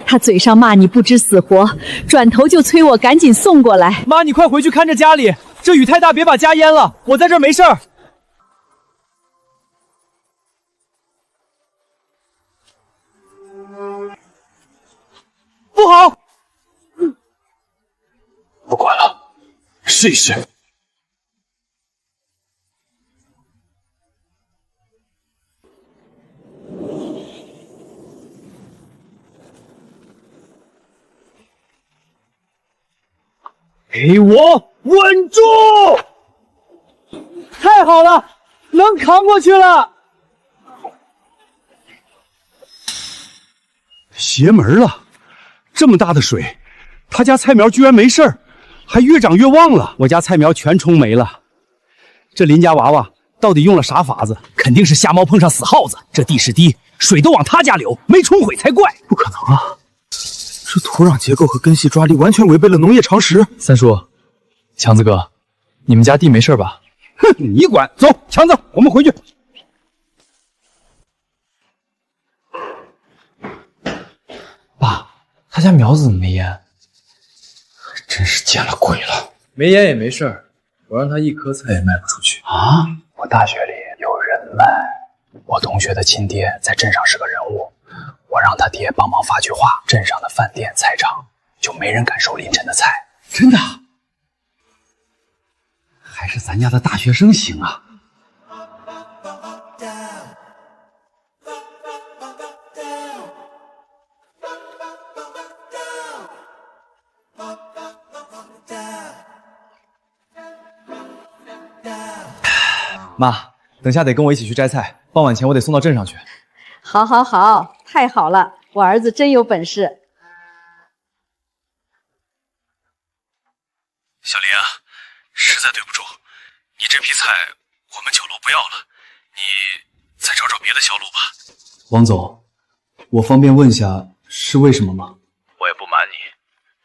他嘴上骂你不知死活，转头就催我赶紧送过来。妈，你快回去看着家里，这雨太大，别把家淹了。我在这儿没事儿。不好！不管了，试一试。给我稳住！太好了，能扛过去了。邪门了！这么大的水，他家菜苗居然没事儿，还越长越旺了。我家菜苗全冲没了。这邻家娃娃到底用了啥法子？肯定是瞎猫碰上死耗子。这地势低，水都往他家流，没冲毁才怪。不可能啊！这土壤结构和根系抓力完全违背了农业常识。三叔，强子哥，你们家地没事吧？哼，你管！走，强子，我们回去。爸，他家苗子怎么没淹？真是见了鬼了！没淹也没事儿，我让他一颗菜也卖不出去啊！我大学里有人脉，我同学的亲爹在镇上是个人物，我让他爹帮忙发句话，镇上的饭店、菜场就没人敢收凌晨的菜。真的？还是咱家的大学生行啊！妈，等下得跟我一起去摘菜，傍晚前我得送到镇上去。好，好，好，太好了，我儿子真有本事。小林啊，实在对不住，你这批菜我们酒楼不要了，你再找找别的销路吧。王总，我方便问下是为什么吗？我也不瞒你，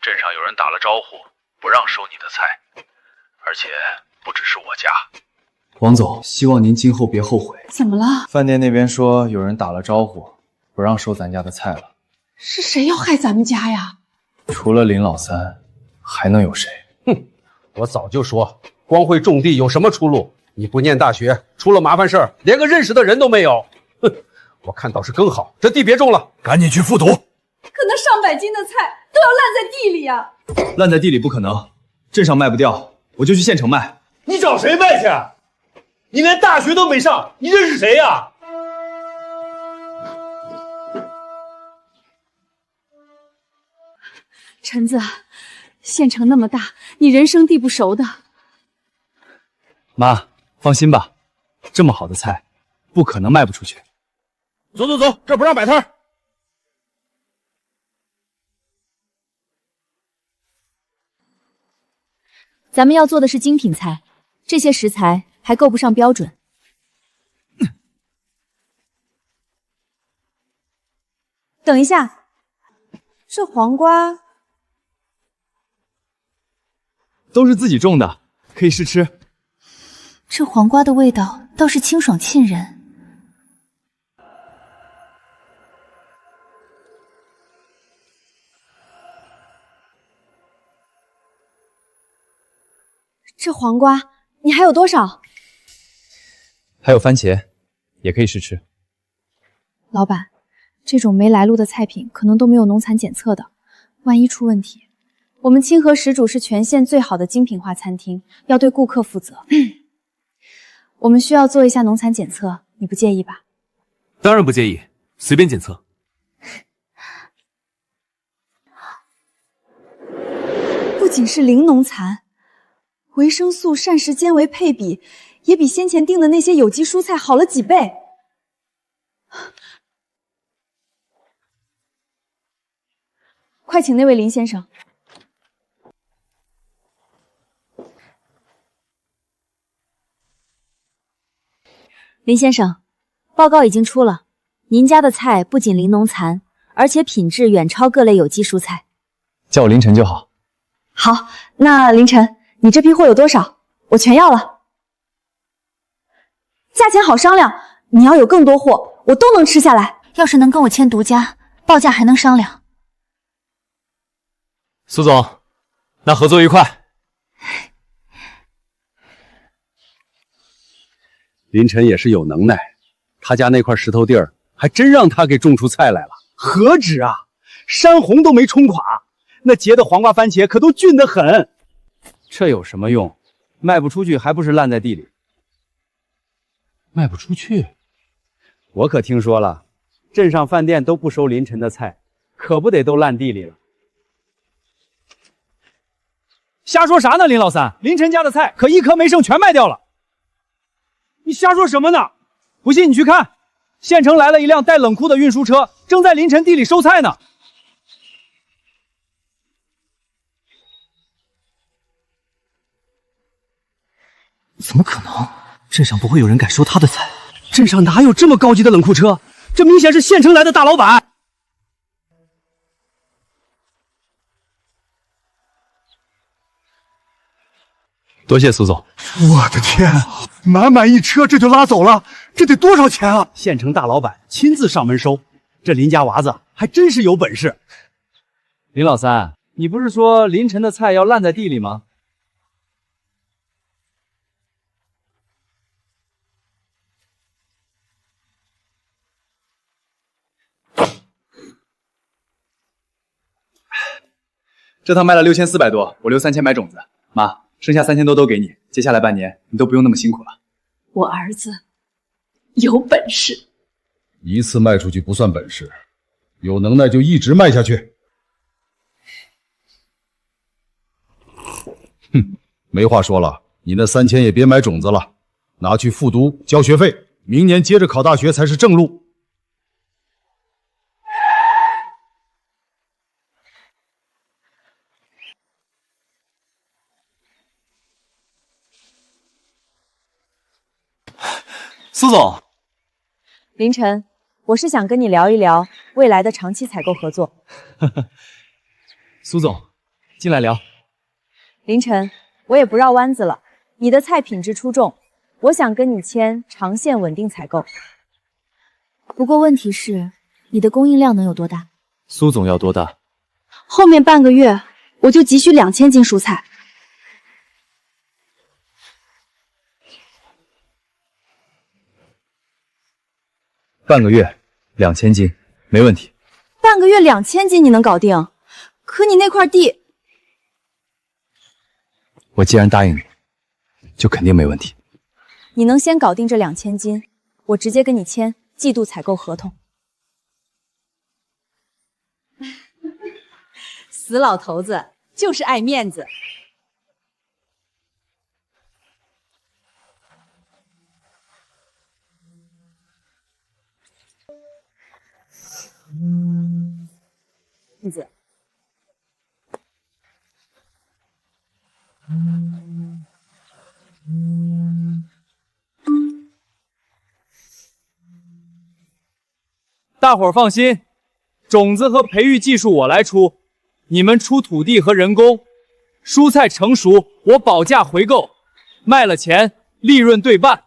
镇上有人打了招呼，不让收你的菜，而且不只是我家。王总，希望您今后别后悔。怎么了？饭店那边说有人打了招呼，不让收咱家的菜了。是谁要害咱们家呀？除了林老三，还能有谁？哼，我早就说，光会种地有什么出路？你不念大学，出了麻烦事儿，连个认识的人都没有。哼，我看倒是更好，这地别种了，赶紧去复读。可那上百斤的菜都要烂在地里呀！烂在地里不可能，镇上卖不掉，我就去县城卖。你找谁卖去？你连大学都没上，你认识谁呀？陈子，县城那么大，你人生地不熟的。妈，放心吧，这么好的菜，不可能卖不出去。走走走，这不让摆摊儿。咱们要做的是精品菜，这些食材还够不上标准。等一下，这黄瓜都是自己种的，可以试吃。这黄瓜的味道倒是清爽沁人。这黄瓜你还有多少？还有番茄，也可以试吃。老板，这种没来路的菜品可能都没有农残检测的，万一出问题，我们清河食主是全县最好的精品化餐厅，要对顾客负责。我们需要做一下农残检测，你不介意吧？当然不介意，随便检测。不仅是零农残，维生素、膳食纤维配比也比先前订的那些有机蔬菜好了几倍。快请那位林先生。林先生，报告已经出了，您家的菜不仅零农残，而且品质远超各类有机蔬菜。叫我凌晨就好。好，那凌晨，你这批货有多少？我全要了。价钱好商量，你要有更多货，我都能吃下来。要是能跟我签独家，报价还能商量。苏总，那合作愉快。林晨也是有能耐，他家那块石头地儿还真让他给种出菜来了。何止啊，山洪都没冲垮，那结的黄瓜番茄可都俊得很。这有什么用？卖不出去还不是烂在地里？卖不出去？我可听说了，镇上饭店都不收林晨的菜，可不得都烂地里了。瞎说啥呢，林老三？林晨家的菜可一颗没剩，全卖掉了。你瞎说什么呢？不信你去看，县城来了一辆带冷库的运输车，正在林晨地里收菜呢。怎么可能？镇上不会有人敢收他的菜。镇上哪有这么高级的冷库车？这明显是县城来的大老板。多谢苏总。我的天，满满一车这就拉走了，这得多少钱啊？县城大老板亲自上门收，这林家娃子还真是有本事。林老三，你不是说林晨的菜要烂在地里吗？这趟卖了6400多，我留3000买种子。妈，剩下3000多都给你，接下来半年你都不用那么辛苦了。我儿子有本事，一次卖出去不算本事，有能耐就一直卖下去。哼，没话说了，你那3000也别买种子了，拿去复读交学费，明年接着考大学才是正路。苏总，林晨，我是想跟你聊一聊未来的长期采购合作。苏总，进来聊。林晨，我也不绕弯子了，你的菜品质出众，我想跟你签长线稳定采购。不过问题是，你的供应量能有多大？苏总要多大？后面半个月我就急需2000斤蔬菜。半个月2000斤，没问题。半个月2000斤你能搞定？可你那块地……我既然答应你，就肯定没问题。你能先搞定这2000斤，我直接跟你签季度采购合同。死老头子就是爱面子。妹子，大伙儿放心，种子和培育技术我来出，你们出土地和人工，蔬菜成熟我保价回购，卖了钱利润对半，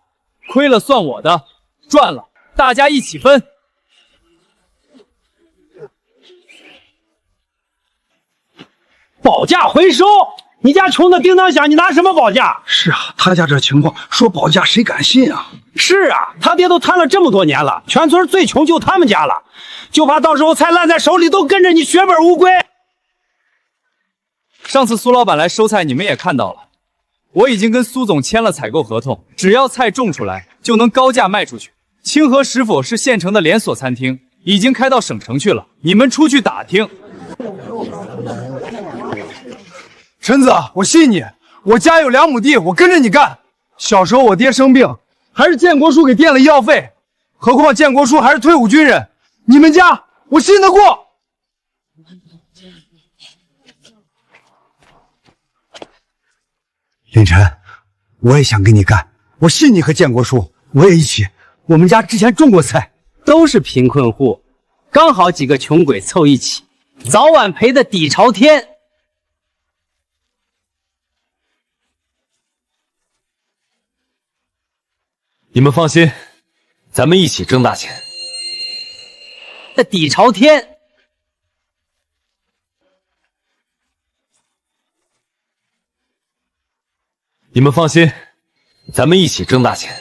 亏了算我的，赚了大家一起分。保价回收？你家穷的叮当响，你拿什么保价？是啊，他家这情况说保价谁敢信啊？是啊，他爹都摊了这么多年了，全村最穷就他们家了，就怕到时候菜烂在手里都跟着你血本无归。上次苏老板来收菜，你们也看到了，我已经跟苏总签了采购合同，只要菜种出来，就能高价卖出去。清河食府是县城的连锁餐厅，已经开到省城去了，你们出去打听。陈子，我信你，我家有2亩地，我跟着你干。小时候我爹生病，还是建国叔给垫了医药费，何况建国叔还是退伍军人，你们家我信得过。林晨，我也想跟你干，我信你和建国叔，我也一起。我们家之前种过菜，都是贫困户，刚好几个穷鬼凑一起，早晚赔得底朝天。你们放心，咱们一起挣大钱。那底朝天。你们放心，咱们一起挣大钱。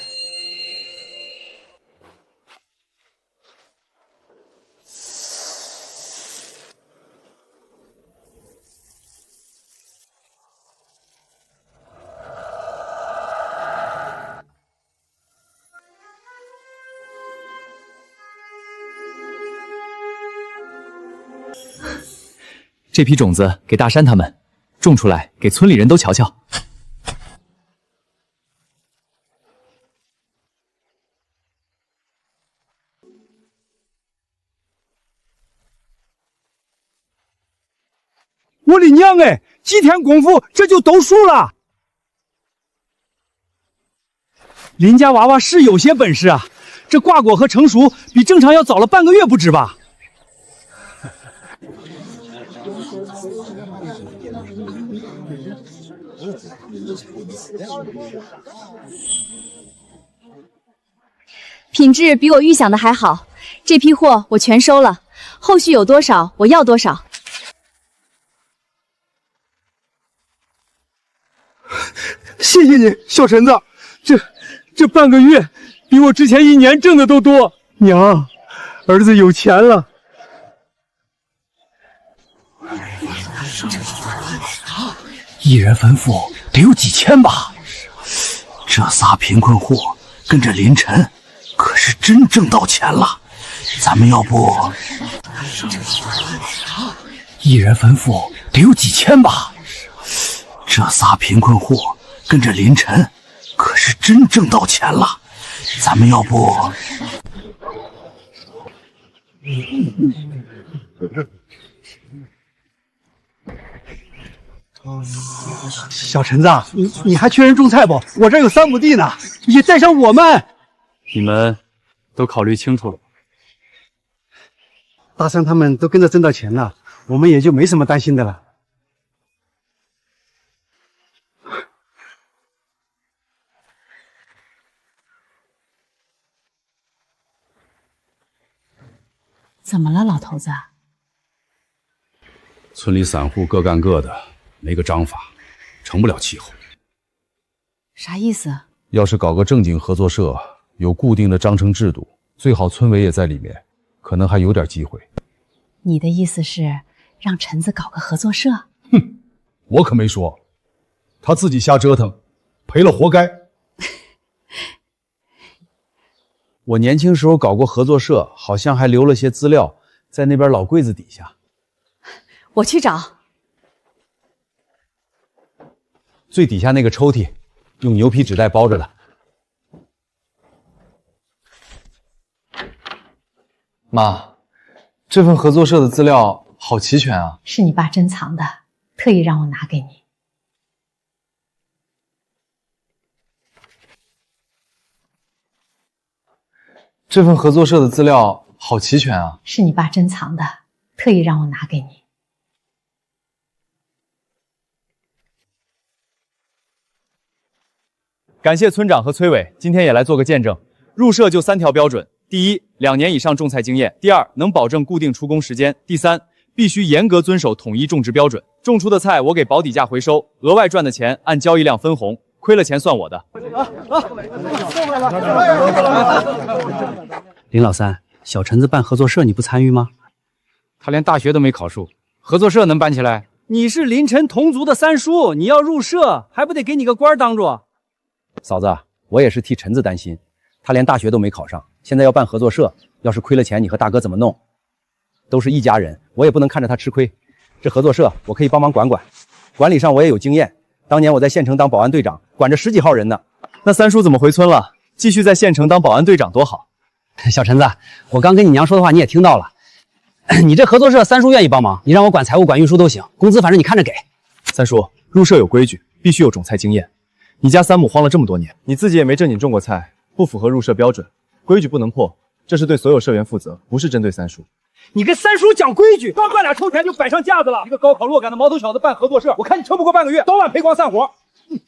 这批种子给大山他们种出来，给村里人都瞧瞧。我的娘哎！几天功夫这就都熟了。林家娃娃是有些本事啊，这挂果和成熟比正常要早了半个月不止吧？品质比我预想的还好，这批货我全收了，后续有多少我要多少。谢谢你，小陈子，这半个月比我之前1年挣的都多。娘，儿子有钱了。一人分富得有几千吧？这仨贫困户跟着林晨，可是真挣到钱了。咱们要不一人分富得有几千吧？这仨贫困户跟着林晨，可是真挣到钱了。咱们要不小陈子，你还缺人种菜不？我这有3亩地呢，也带上我们。你们都考虑清楚了？大山他们都跟着挣到钱了，我们也就没什么担心的了。怎么了，老头子？村里散户各干各的，没个章法，成不了气候。啥意思？要是搞个正经合作社，有固定的章程制度，最好村委也在里面，可能还有点机会。你的意思是让陈子搞个合作社？哼，我可没说，他自己瞎折腾，赔了活该。我年轻时候搞过合作社，好像还留了些资料在那边老柜子底下。我去找。最底下那个抽屉，用牛皮纸袋包着的。妈，这份合作社的资料好齐全啊！是你爸珍藏的，特意让我拿给你。这份合作社的资料好齐全啊！是你爸珍藏的，特意让我拿给你。感谢村长和崔伟，今天也来做个见证。入社就3条标准：第一，2年以上种菜经验；第二，能保证固定出工时间；第三，必须严格遵守统一种植标准。种出的菜我给保底价回收，额外赚的钱按交易量分红，亏了钱算我的。林老三，小陈子办合作社你不参与吗？他连大学都没考上，合作社能办起来？你是林晨同族的三叔，你要入社还不得给你个官当着？嫂子，我也是替陈子担心，他连大学都没考上，现在要办合作社，要是亏了钱，你和大哥怎么弄？都是一家人，我也不能看着他吃亏。这合作社我可以帮忙管管，管理上我也有经验。当年我在县城当保安队长，管着10几号人呢。那三叔怎么回村了？继续在县城当保安队长多好。小陈子，我刚跟你娘说的话你也听到了，你这合作社三叔愿意帮忙，你让我管财务管运输都行，工资反正你看着给。三叔，入社有规矩，必须有种菜经验。你家3亩荒了这么多年，你自己也没正经种过菜，不符合入社标准，规矩不能破，这是对所有社员负责，不是针对三叔。你跟三叔讲规矩，刚干俩臭钱就摆上架子了。一个高考落赶的毛头小子办合作社，我看你撑不过半个月，早晚赔光散伙。规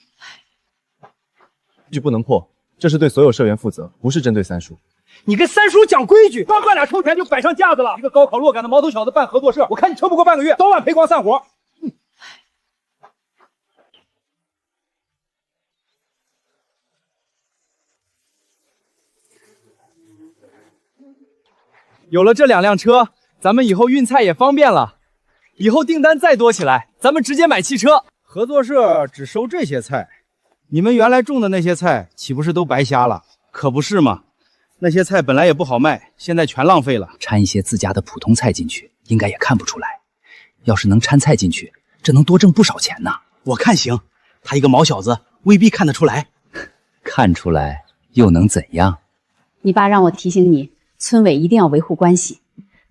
矩不能破，这是对所有社员负责，不是针对三叔。你跟三叔讲规矩，刚干俩臭钱就摆上架子了。一个高考落赶的毛头小子办合作社，我看你撑不过半个月，早晚赔光散伙。有了这2辆车，咱们以后运菜也方便了。以后订单再多起来，咱们直接买汽车。合作社只收这些菜，你们原来种的那些菜岂不是都白瞎了？可不是嘛，那些菜本来也不好卖，现在全浪费了。掺一些自家的普通菜进去，应该也看不出来。要是能掺菜进去，这能多挣不少钱呢。我看行，他一个毛小子未必看得出来。看出来又能怎样？你爸让我提醒你，村委一定要维护关系，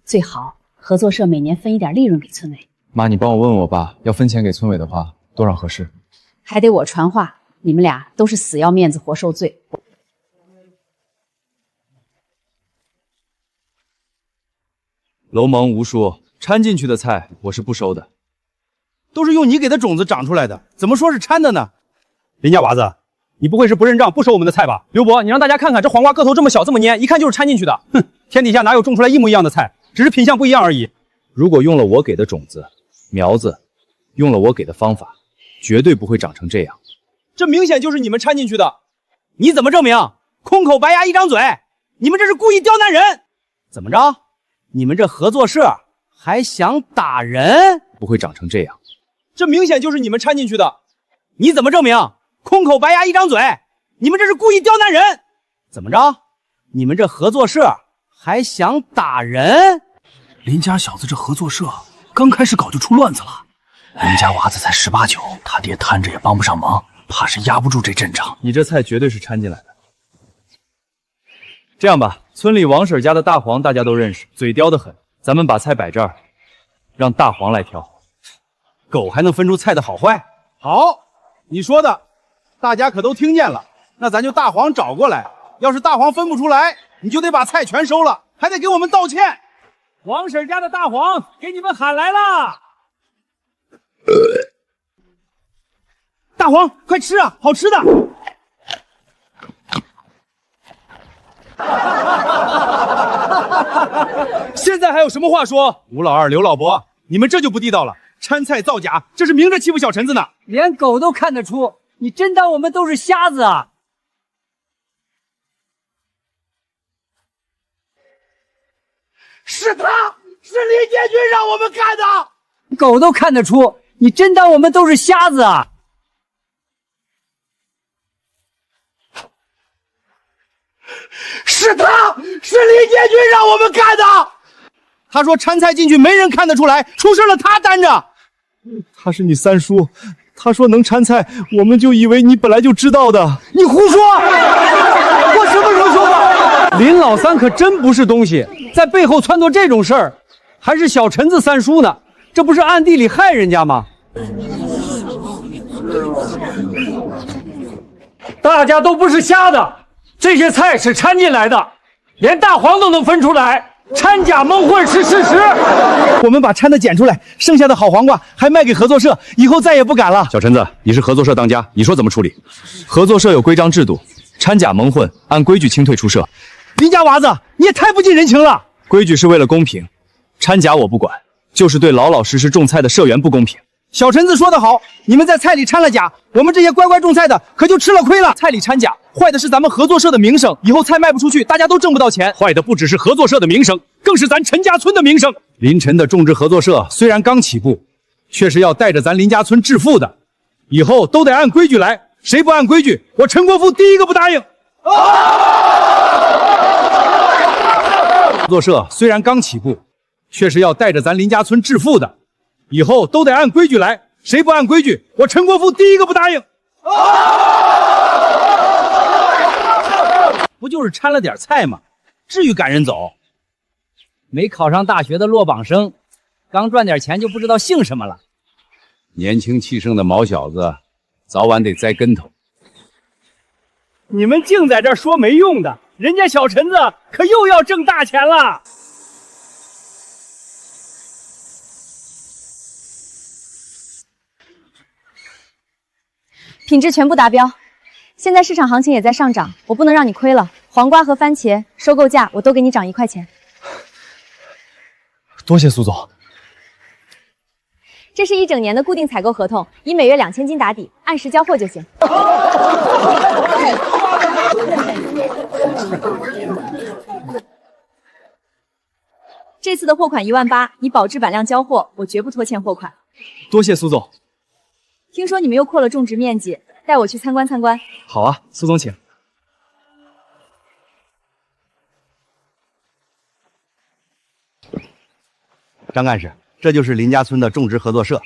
最好合作社每年分一点利润给村委。妈，你帮我问问我爸，要分钱给村委的话，多少合适？还得我传话，你们俩都是死要面子活受罪。楼蒙吴叔，掺进去的菜我是不收的，都是用你给的种子长出来的，怎么说是掺的呢？林家娃子，你不会是不认账不收我们的菜吧？刘伯，你让大家看看这黄瓜个头这么小这么蔫，一看就是掺进去的。哼，天底下哪有种出来一模一样的菜，只是品相不一样而已。如果用了我给的种子、苗子，用了我给的方法，绝对不会长成这样。这明显就是你们掺进去的，你怎么证明？空口白牙一张嘴，你们这是故意刁难人。怎么着？你们这合作社还想打人？不会长成这样。这明显就是你们掺进去的，你怎么证明？空口白牙一张嘴，你们这是故意刁难人。怎么着？你们这合作社还想打人？林家小子这合作社刚开始搞就出乱子了。林家娃子才18、19，他爹摊着也帮不上忙，怕是压不住这阵仗。你这菜绝对是掺进来的。这样吧，村里王婶家的大黄大家都认识，嘴刁得很，咱们把菜摆这儿，让大黄来挑。狗还能分出菜的好坏？好，你说的，大家可都听见了。那咱就大黄找过来，要是大黄分不出来，你就得把菜全收了，还得给我们道歉。王婶家的大黄给你们喊来了。大黄，快吃啊，好吃的！现在还有什么话说？吴老二、刘老伯，你们这就不地道了，掺菜造假，这是明着欺负小陈子呢。连狗都看得出，你真当我们都是瞎子啊？是他，是李建军让我们干的。狗都看得出，你真当我们都是瞎子啊？是他，是李建军让我们干的。他说掺菜进去没人看得出来，出事了他担着。他是你三叔，他说能掺菜，我们就以为你本来就知道的。你胡说！我什么时候说过？林老三可真不是东西，在背后撺掇这种事儿，还是小陈子三叔呢，这不是暗地里害人家吗？大家都不是瞎的，这些菜是掺进来的，连大黄都能分出来，掺假蒙混是事实。我们把掺的捡出来，剩下的好黄瓜还卖给合作社，以后再也不敢了。小陈子，你是合作社当家，你说怎么处理？合作社有规章制度，掺假蒙混按规矩清退出社。林家娃子，你也太不近人情了。规矩是为了公平，掺假我不管，就是对老老实实种菜的社员不公平。小陈子说得好，你们在菜里掺了假，我们这些乖乖种菜的可就吃了亏了。菜里掺假，坏的是咱们合作社的名声，以后菜卖不出去，大家都挣不到钱。坏的不只是合作社的名声，更是咱陈家村的名声。林陈的种植合作社虽然刚起步，却是要带着咱林家村致富的，以后都得按规矩来，谁不按规矩，我陈国富第一个不答应。合作社虽然刚起步，却是要带着咱林家村致富的，以后都得按规矩来，谁不按规矩，我陈国富第一个不答应。不就是掺了点菜吗？至于赶人走？没考上大学的落榜生，刚赚点钱就不知道姓什么了。年轻气盛的毛小子，早晚得栽跟头。你们净在这说没用的，人家小陈子可又要挣大钱了。品质全部达标，现在市场行情也在上涨，我不能让你亏了。黄瓜和番茄收购价我都给你涨1块钱。多谢苏总。这是1整年的固定采购合同，以每月2000斤打底，按时交货就行。这次的货款18000，你保质板量交货，我绝不拖欠货款。多谢苏总。听说你们又扩了种植面积，带我去参观参观。好啊，苏总请。张干事，这就是林家村的种植合作社。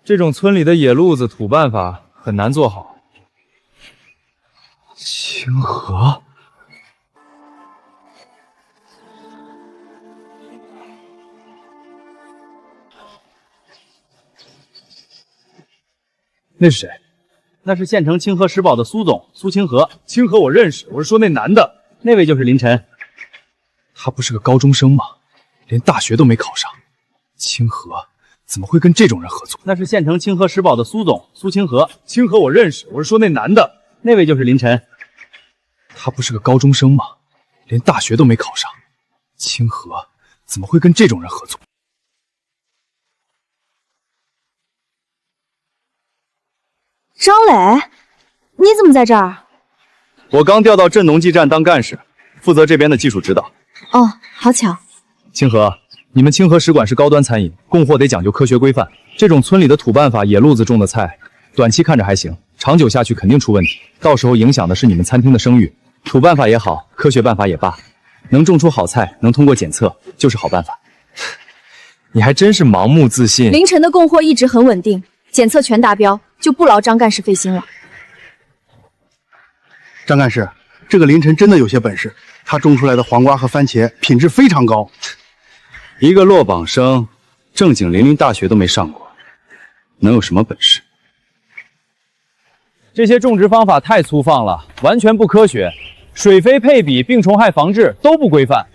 这种村里的野路子土办法很难做好。清河，那是谁？那是县城清河石宝的苏总苏清河。清河我认识，我是说那男的。那位就是林晨。他不是个高中生吗？连大学都没考上。清河怎么会跟这种人合作？那是县城清河石宝的苏总苏清河。清河我认识，我是说那男的。那位就是林晨。他不是个高中生吗？连大学都没考上。清河怎么会跟这种人合作？张磊，你怎么在这儿？我刚调到镇农技站当干事，负责这边的技术指导。哦，好巧。清河，你们清河使馆是高端餐饮，供货得讲究科学规范。这种村里的土办法、野路子种的菜，短期看着还行，长久下去肯定出问题，到时候影响的是你们餐厅的声誉。土办法也好，科学办法也罢，能种出好菜，能通过检测，就是好办法。你还真是盲目自信。凌晨的供货一直很稳定，检测全达标，就不劳张干事费心了。张干事，这个凌晨真的有些本事，他种出来的黄瓜和番茄品质非常高。一个落榜生，正经林林大学都没上过，能有什么本事？这些种植方法太粗放了，完全不科学，水肥配比、病虫害防治都不规范。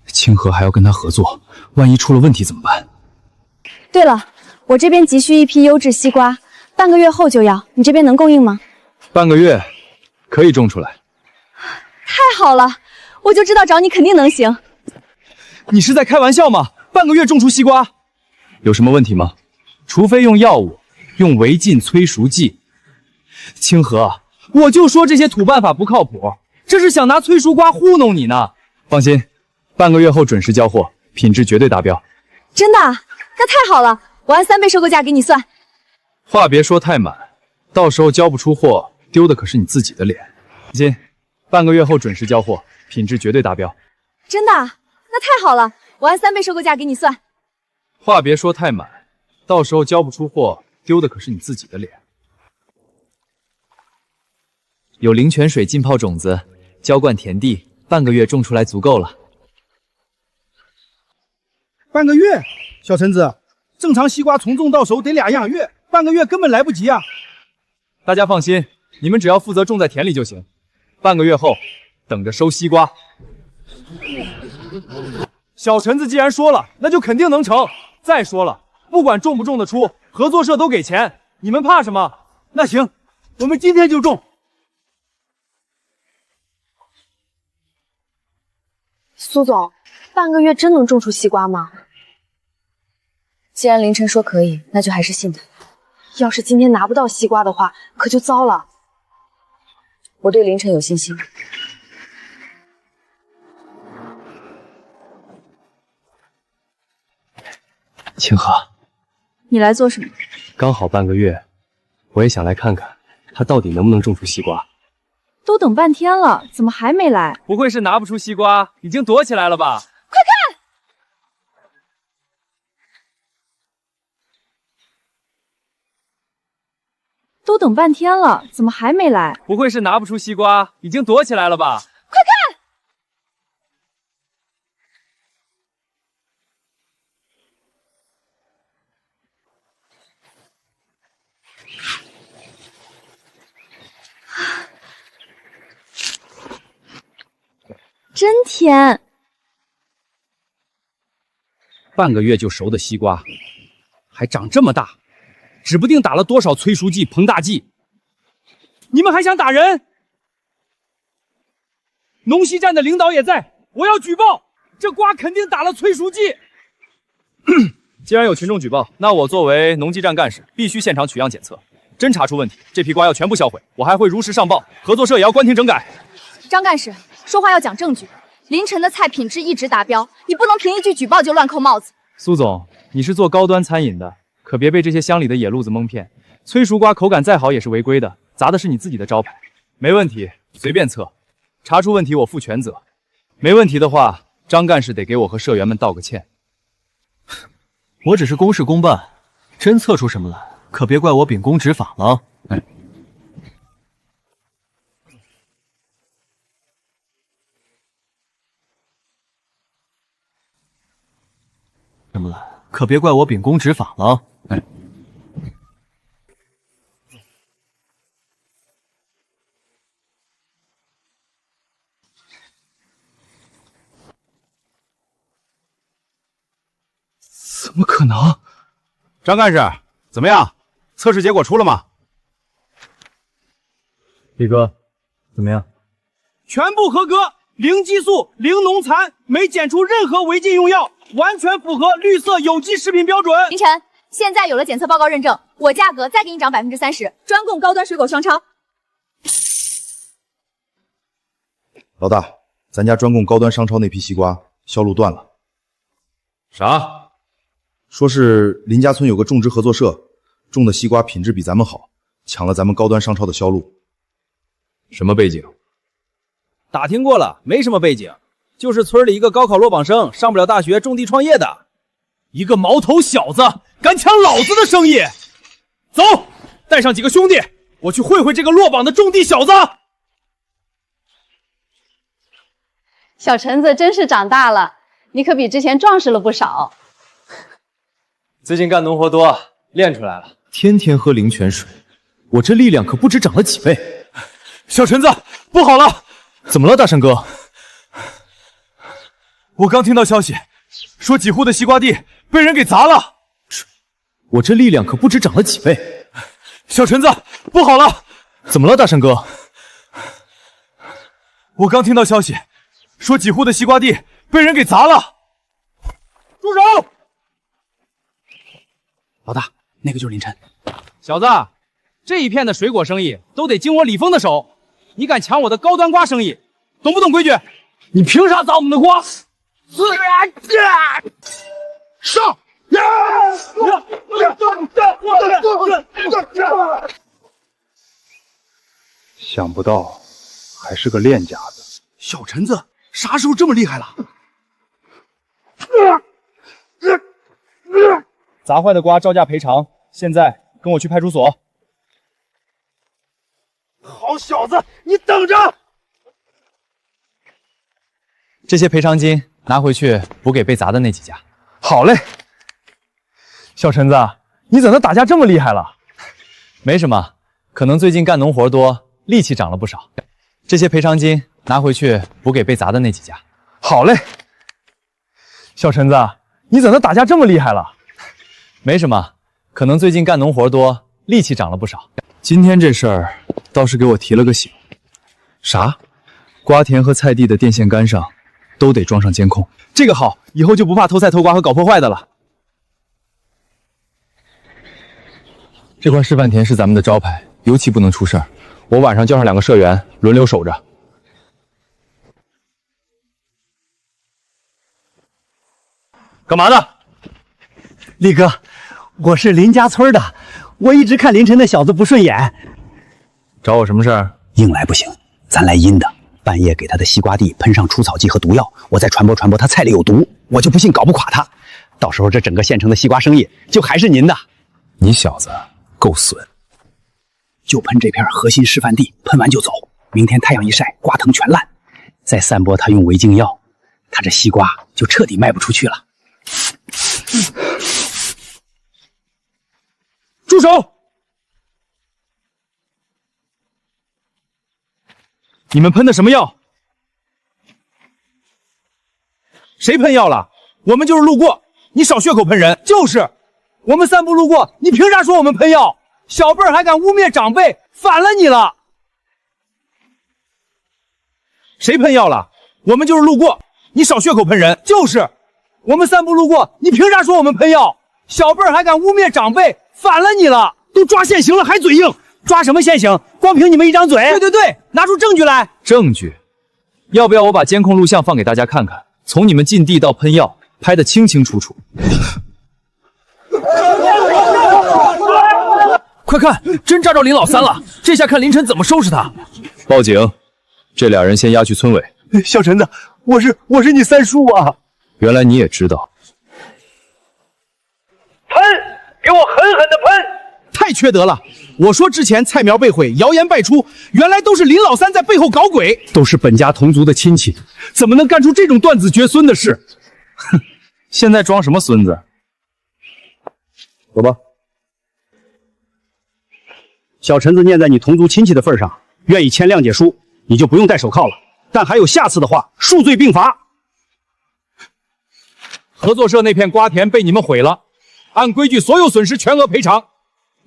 清河还要跟他合作，万一出了问题怎么办？对了，我这边急需一批优质西瓜，半个月后就要，你这边能供应吗？半个月可以种出来。太好了，我就知道找你肯定能行。你是在开玩笑吗？半个月种出西瓜，有什么问题吗？除非用药物，用违禁催熟剂。清河，我就说这些土办法不靠谱，这是想拿催熟瓜糊弄你呢。放心，半个月后准时交货，品质绝对达标。真的？那太好了，我按3倍收购价给你算。话别说太满，到时候交不出货，丢的可是你自己的脸。放心，半个月后准时交货，品质绝对达标。真的？那太好了，我按3倍收购价给你算。话别说太满，到时候交不出货，丢的可是你自己的脸。有灵泉水浸泡种子，浇灌田地，半个月种出来足够了。半个月，小陈子，正常西瓜从种到熟得2样月，半个月根本来不及啊！大家放心，你们只要负责种在田里就行。半个月后，等着收西瓜。小陈子既然说了，那就肯定能成。再说了，不管种不种得出，合作社都给钱，你们怕什么？那行，我们今天就种。苏总，半个月真能种出西瓜吗？既然凌晨说可以，那就还是信他。要是今天拿不到西瓜的话，可就糟了。我对凌晨有信心。清河，你来做什么？刚好半个月，我也想来看看他到底能不能种出西瓜。都等半天了，怎么还没来？不会是拿不出西瓜，已经躲起来了吧？快看！都等半天了，怎么还没来？不会是拿不出西瓜，已经躲起来了吧？快看！真甜！半个月就熟的西瓜，还长这么大，指不定打了多少催熟剂、膨大剂。你们还想打人？农西站的领导也在，我要举报，这瓜肯定打了催熟剂。既然有群众举报，那我作为农技站干事，必须现场取样检测，真查出问题，这批瓜要全部销毁。我还会如实上报，合作社也要关停整改。张干事，说话要讲证据，凌晨的菜品质一直达标，你不能凭一句举报就乱扣帽子。苏总，你是做高端餐饮的，可别被这些乡里的野路子蒙骗。催熟瓜口感再好也是违规的，砸的是你自己的招牌。没问题，随便测，查出问题我负全责。没问题的话，张干事得给我和社员们道个歉。我只是公事公办，真测出什么来，可别怪我秉公执法了。哎，什么来，可别怪我秉公执法了。哎。怎么可能？张干事，怎么样？测试结果出了吗？李哥，怎么样？全部合格，零激素、零农残，没检出任何违禁用药，完全符合绿色有机食品标准。凌晨，现在有了检测报告认证，我价格再给你涨30%，专供高端水果双超。老大，咱家专供高端商超那批西瓜销路断了。啥？说是林家村有个种植合作社种的西瓜品质比咱们好，抢了咱们高端商超的销路。什么背景？打听过了，没什么背景，就是村里一个高考落榜生上不了大学，种地创业的。一个毛头小子敢抢老子的生意，走，带上几个兄弟，我去会会这个落榜的种地小子。小陈子真是长大了，你可比之前壮实了不少。最近干农活多，练出来了。天天喝灵泉水，我这力量可不止长了几倍。小陈子，不好了！怎么了，大圣哥？我刚听到消息，说几户的西瓜地被人给砸了。我这力量可不止长了几倍。小陈子，不好了！怎么了，大圣哥？我刚听到消息，说几户的西瓜地被人给砸了。住手！老大，那个就是林晨。小子，这一片的水果生意都得经我李峰的手，你敢抢我的高端瓜生意，懂不懂规矩？你凭啥砸我们的瓜？上！想不到还是个练家子。小陈子啥时候这么厉害了？砸坏的瓜照价赔偿，现在跟我去派出所。好小子，你等着！这些赔偿金拿回去补给被砸的那几家。好嘞。小陈子，你怎么打架这么厉害了？没什么，可能最近干农活多，力气长了不少。这些赔偿金拿回去补给被砸的那几家。好嘞。小陈子，你怎么打架这么厉害了？没什么，可能最近干农活多，力气长了不少。今天这事儿倒是给我提了个醒。啥？瓜田和菜地的电线杆上都得装上监控。这个好，以后就不怕偷菜偷瓜和搞破坏的了。这块示范田是咱们的招牌，尤其不能出事儿。我晚上叫上2个社员轮流守着。干嘛呢？力哥，我是林家村的，我一直看凌晨那小子不顺眼。找我什么事儿？硬来不行，咱来阴的。半夜给他的西瓜地喷上除草剂和毒药，我再传播他菜里有毒，我就不信搞不垮他。到时候这整个县城的西瓜生意就还是您的。你小子够损！就喷这片核心示范地，喷完就走。明天太阳一晒，瓜藤全烂。再散播他用违禁药，他这西瓜就彻底卖不出去了。住手！你们喷的什么药？谁喷药了？我们就是路过，你少血口喷人。就是我们散步路过，你凭啥说我们喷药？小辈儿还敢污蔑长辈，反了你了！谁喷药了？我们就是路过，你少血口喷人。就是我们散步路过，你凭啥说我们喷药？小辈儿还敢污蔑长辈，反了你了！都抓现行了还嘴硬，抓什么现行？光凭你们一张嘴？对，拿出证据来！证据？要不要我把监控录像放给大家看看？从你们进地到喷药，拍得清清楚楚。快看，真抓着林老三了！这下看林晨怎么收拾他。报警，这俩人先押去村委。小陈子，我是你三叔啊！原来你也知道。喷！给我狠狠的喷！太缺德了！我说之前菜苗被毁，谣言败出，原来都是林老三在背后搞鬼，都是本家同族的亲戚，怎么能干出这种断子绝孙的事？哼，现在装什么孙子？走吧。小陈子念在你同族亲戚的份上，愿意签谅解书，你就不用戴手铐了。但还有下次的话，数罪并罚。合作社那片瓜田被你们毁了，按规矩所有损失全额赔偿。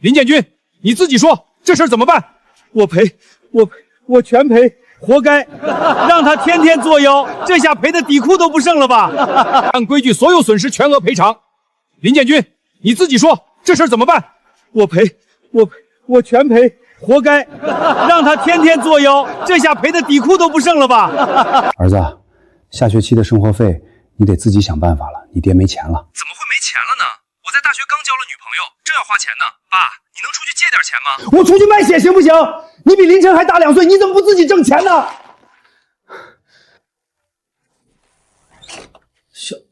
林建军，你自己说这事儿怎么办？我赔，我全赔，活该！让他天天作妖，这下赔的底裤都不剩了吧？按规矩所有损失全额赔偿。林建军，你自己说这事儿怎么办？我赔，我全赔，活该！让他天天作妖，这下赔的底裤都不剩了吧？儿子，下学期的生活费你得自己想办法了，你爹没钱了。怎么会没钱了呢？我在大学刚交了女朋友，正要花钱呢。爸，你能出去借点钱吗？我出去卖血行不行？你比林晨还大2岁，你怎么不自己挣钱呢？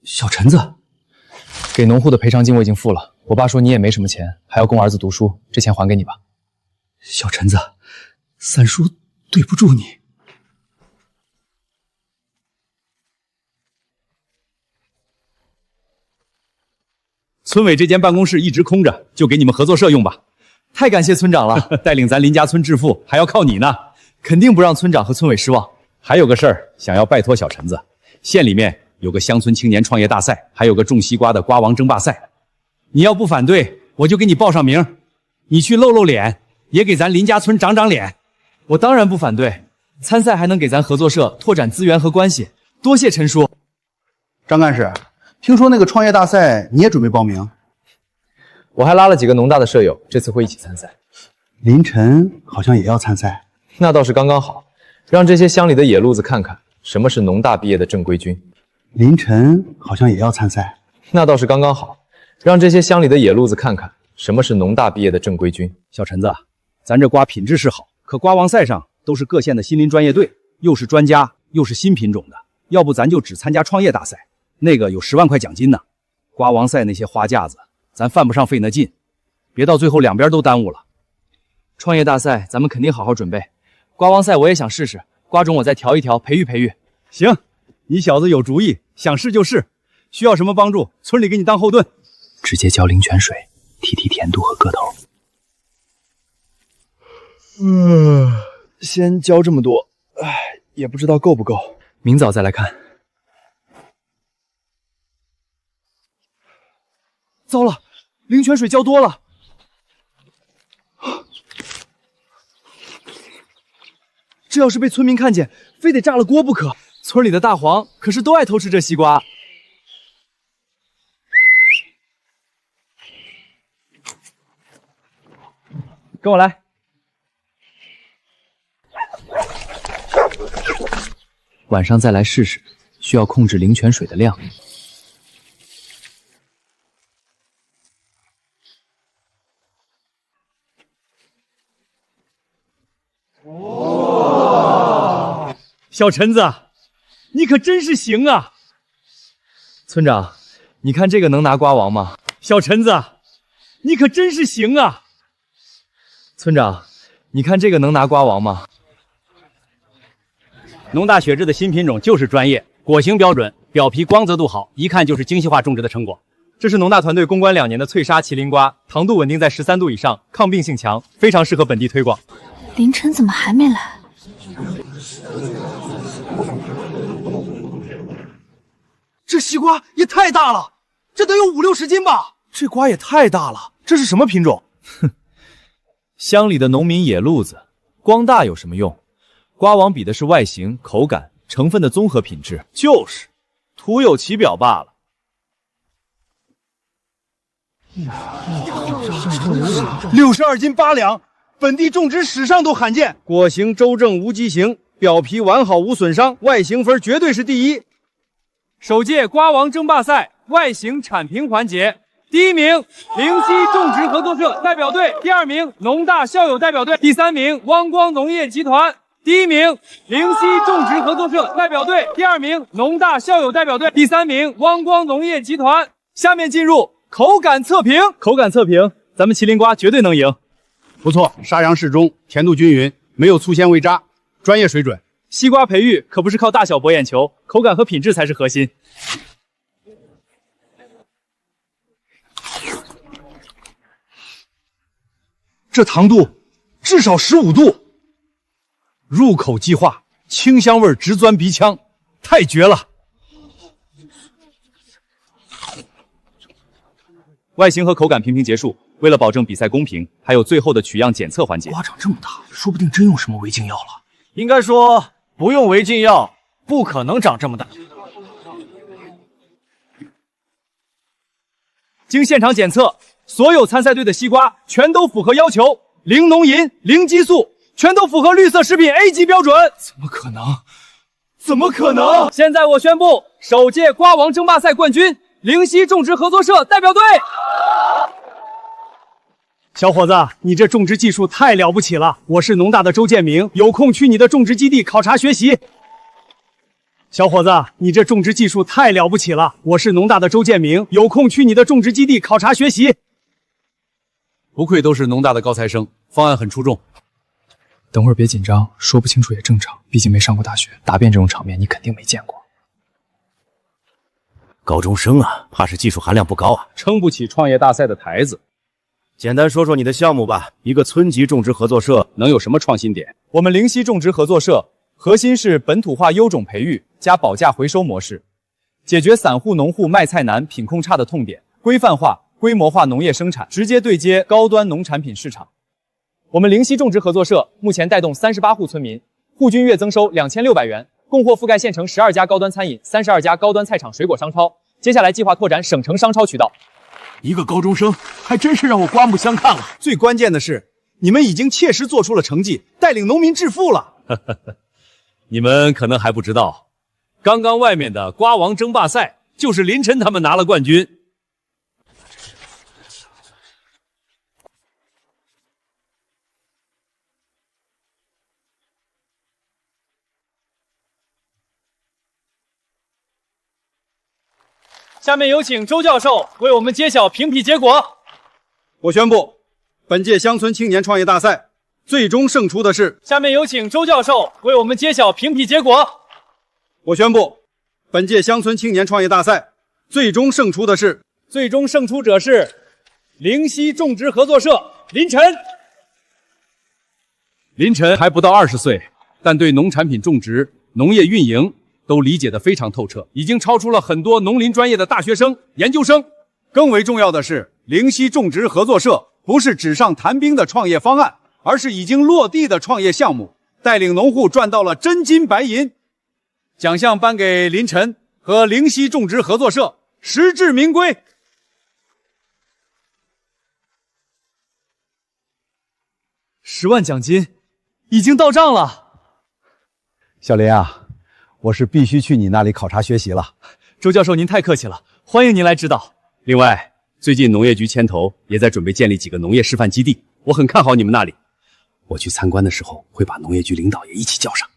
小陈子，给农户的赔偿金我已经付了。我爸说你也没什么钱，还要供儿子读书，这钱还给你吧。小陈子，三叔对不住你。村委这间办公室一直空着，就给你们合作社用吧。太感谢村长了，带领咱林家村致富还要靠你呢，肯定不让村长和村委失望。还有个事儿想要拜托小陈子，县里面有个乡村青年创业大赛，还有个种西瓜的瓜王争霸赛。你要不反对，我就给你报上名，你去露露脸，也给咱林家村长长脸。我当然不反对，参赛还能给咱合作社拓展资源和关系。多谢陈叔。张干事，听说那个创业大赛你也准备报名？我还拉了几个农大的舍友，这次会一起参赛。林晨好像也要参赛，那倒是刚刚好，让这些乡里的野路子看看什么是农大毕业的正规军。林晨好像也要参赛，那倒是刚刚好，让这些乡里的野路子看看什么是农大毕业的正规军。小陈子，咱这瓜品质是好，可瓜王赛上都是各县的新林专业队，又是专家又是新品种的，要不咱就只参加创业大赛，那个有10万块奖金呢。瓜王赛那些花架子，咱犯不上费那劲，别到最后两边都耽误了。创业大赛咱们肯定好好准备，瓜王赛我也想试试，瓜种我再调一调，培育培育。行，你小子有主意，想试就试，需要什么帮助，村里给你当后盾。直接浇灵泉水，提提甜度和个头。先浇这么多，也不知道够不够，明早再来看。糟了，灵泉水浇多了。这要是被村民看见，非得炸了锅不可。村里的大黄可是都爱偷吃这西瓜。跟我来。晚上再来试试，需要控制灵泉水的量。小陈子，你可真是行啊！村长，你看这个能拿瓜王吗？小陈子，你可真是行啊！村长，你看这个能拿瓜王吗？农大血质的新品种就是专业，果形标准，表皮光泽度好，一看就是精细化种植的成果。这是农大团队攻关2年的翠沙麒麟瓜，糖度稳定在13度以上，抗病性强，非常适合本地推广。凌晨怎么还没来？这西瓜也太大了，这得有50、60斤吧？这瓜也太大了，这是什么品种？哼，乡里的农民野路子，光大有什么用？瓜王比的是外形、口感、成分的综合品质。就是徒有其表罢了。62斤8两，本地种植史上都罕见。果形周正无畸形，表皮完好无损伤，外形分绝对是第一。首届瓜王争霸赛外形铲平环节，第1名灵溪种植合作社代表队，第2名农大校友代表队，第3名汪光农业集团。第1名灵溪种植合作社代表队，第2名农大校友代表队，第3名汪光农业集团。下面进入口感测评。口感测评，咱们麒麟瓜绝对能赢。不错，沙瓤适中，甜度均匀，没有粗纤维渣，专业水准。西瓜培育可不是靠大小博眼球，口感和品质才是核心。这糖度至少15度，入口即化，清香味直钻鼻腔，太绝了！外形和口感评评结束。为了保证比赛公平，还有最后的取样检测环节。瓜长这么大，说不定真用什么违禁药了。应该说不用违禁药，不可能长这么大。经现场检测，所有参赛队的西瓜全都符合要求，零农银、零激素，全都符合绿色食品 A 级标准。怎么可能？怎么可能？现在我宣布，首届瓜王争霸赛冠军灵溪种植合作社代表队。小伙子，你这种植技术太了不起了！我是农大的周建明，有空去你的种植基地考察学习。小伙子，你这种植技术太了不起了！我是农大的周建明，有空去你的种植基地考察学习。不愧都是农大的高材生，方案很出众。等会儿别紧张，说不清楚也正常，毕竟没上过大学，答辩这种场面你肯定没见过。高中生啊，怕是技术含量不高啊，撑不起创业大赛的台子。简单说说你的项目吧。一个村级种植合作社能有什么创新点？我们灵溪种植合作社核心是本土化优种培育加保价回收模式，解决散户农户卖菜难、品控差的痛点，规范化、规模化农业生产，直接对接高端农产品市场。我们灵溪种植合作社目前带动38户村民，户均月增收2600元，供货覆盖县城12家高端餐饮、32家高端菜场、水果商超。接下来计划拓展省城商超渠道。一个高中生还真是让我刮目相看了。最关键的是，你们已经切实做出了成绩，带领农民致富了。你们可能还不知道，刚刚外面的瓜王争霸赛就是林晨他们拿了冠军。下面有请周教授为我们揭晓评比结果。我宣布，本届乡村青年创业大赛最终胜出的是。下面有请周教授为我们揭晓评比结果。我宣布，本届乡村青年创业大赛最终胜出的是。最终胜出者是灵溪种植合作社林晨。林晨还不到20岁，但对农产品种植、农业运营都理解得非常透彻，已经超出了很多农林专业的大学生、研究生。更为重要的是，灵溪种植合作社不是纸上谈兵的创业方案，而是已经落地的创业项目，带领农户赚到了真金白银。奖项颁给林晨和灵溪种植合作社，实至名归。10万奖金已经到账了。小林啊，我是必须去你那里考察学习了。周教授您太客气了，欢迎您来指导。另外，最近农业局牵头也在准备建立几个农业示范基地，我很看好你们那里。我去参观的时候会把农业局领导也一起叫上。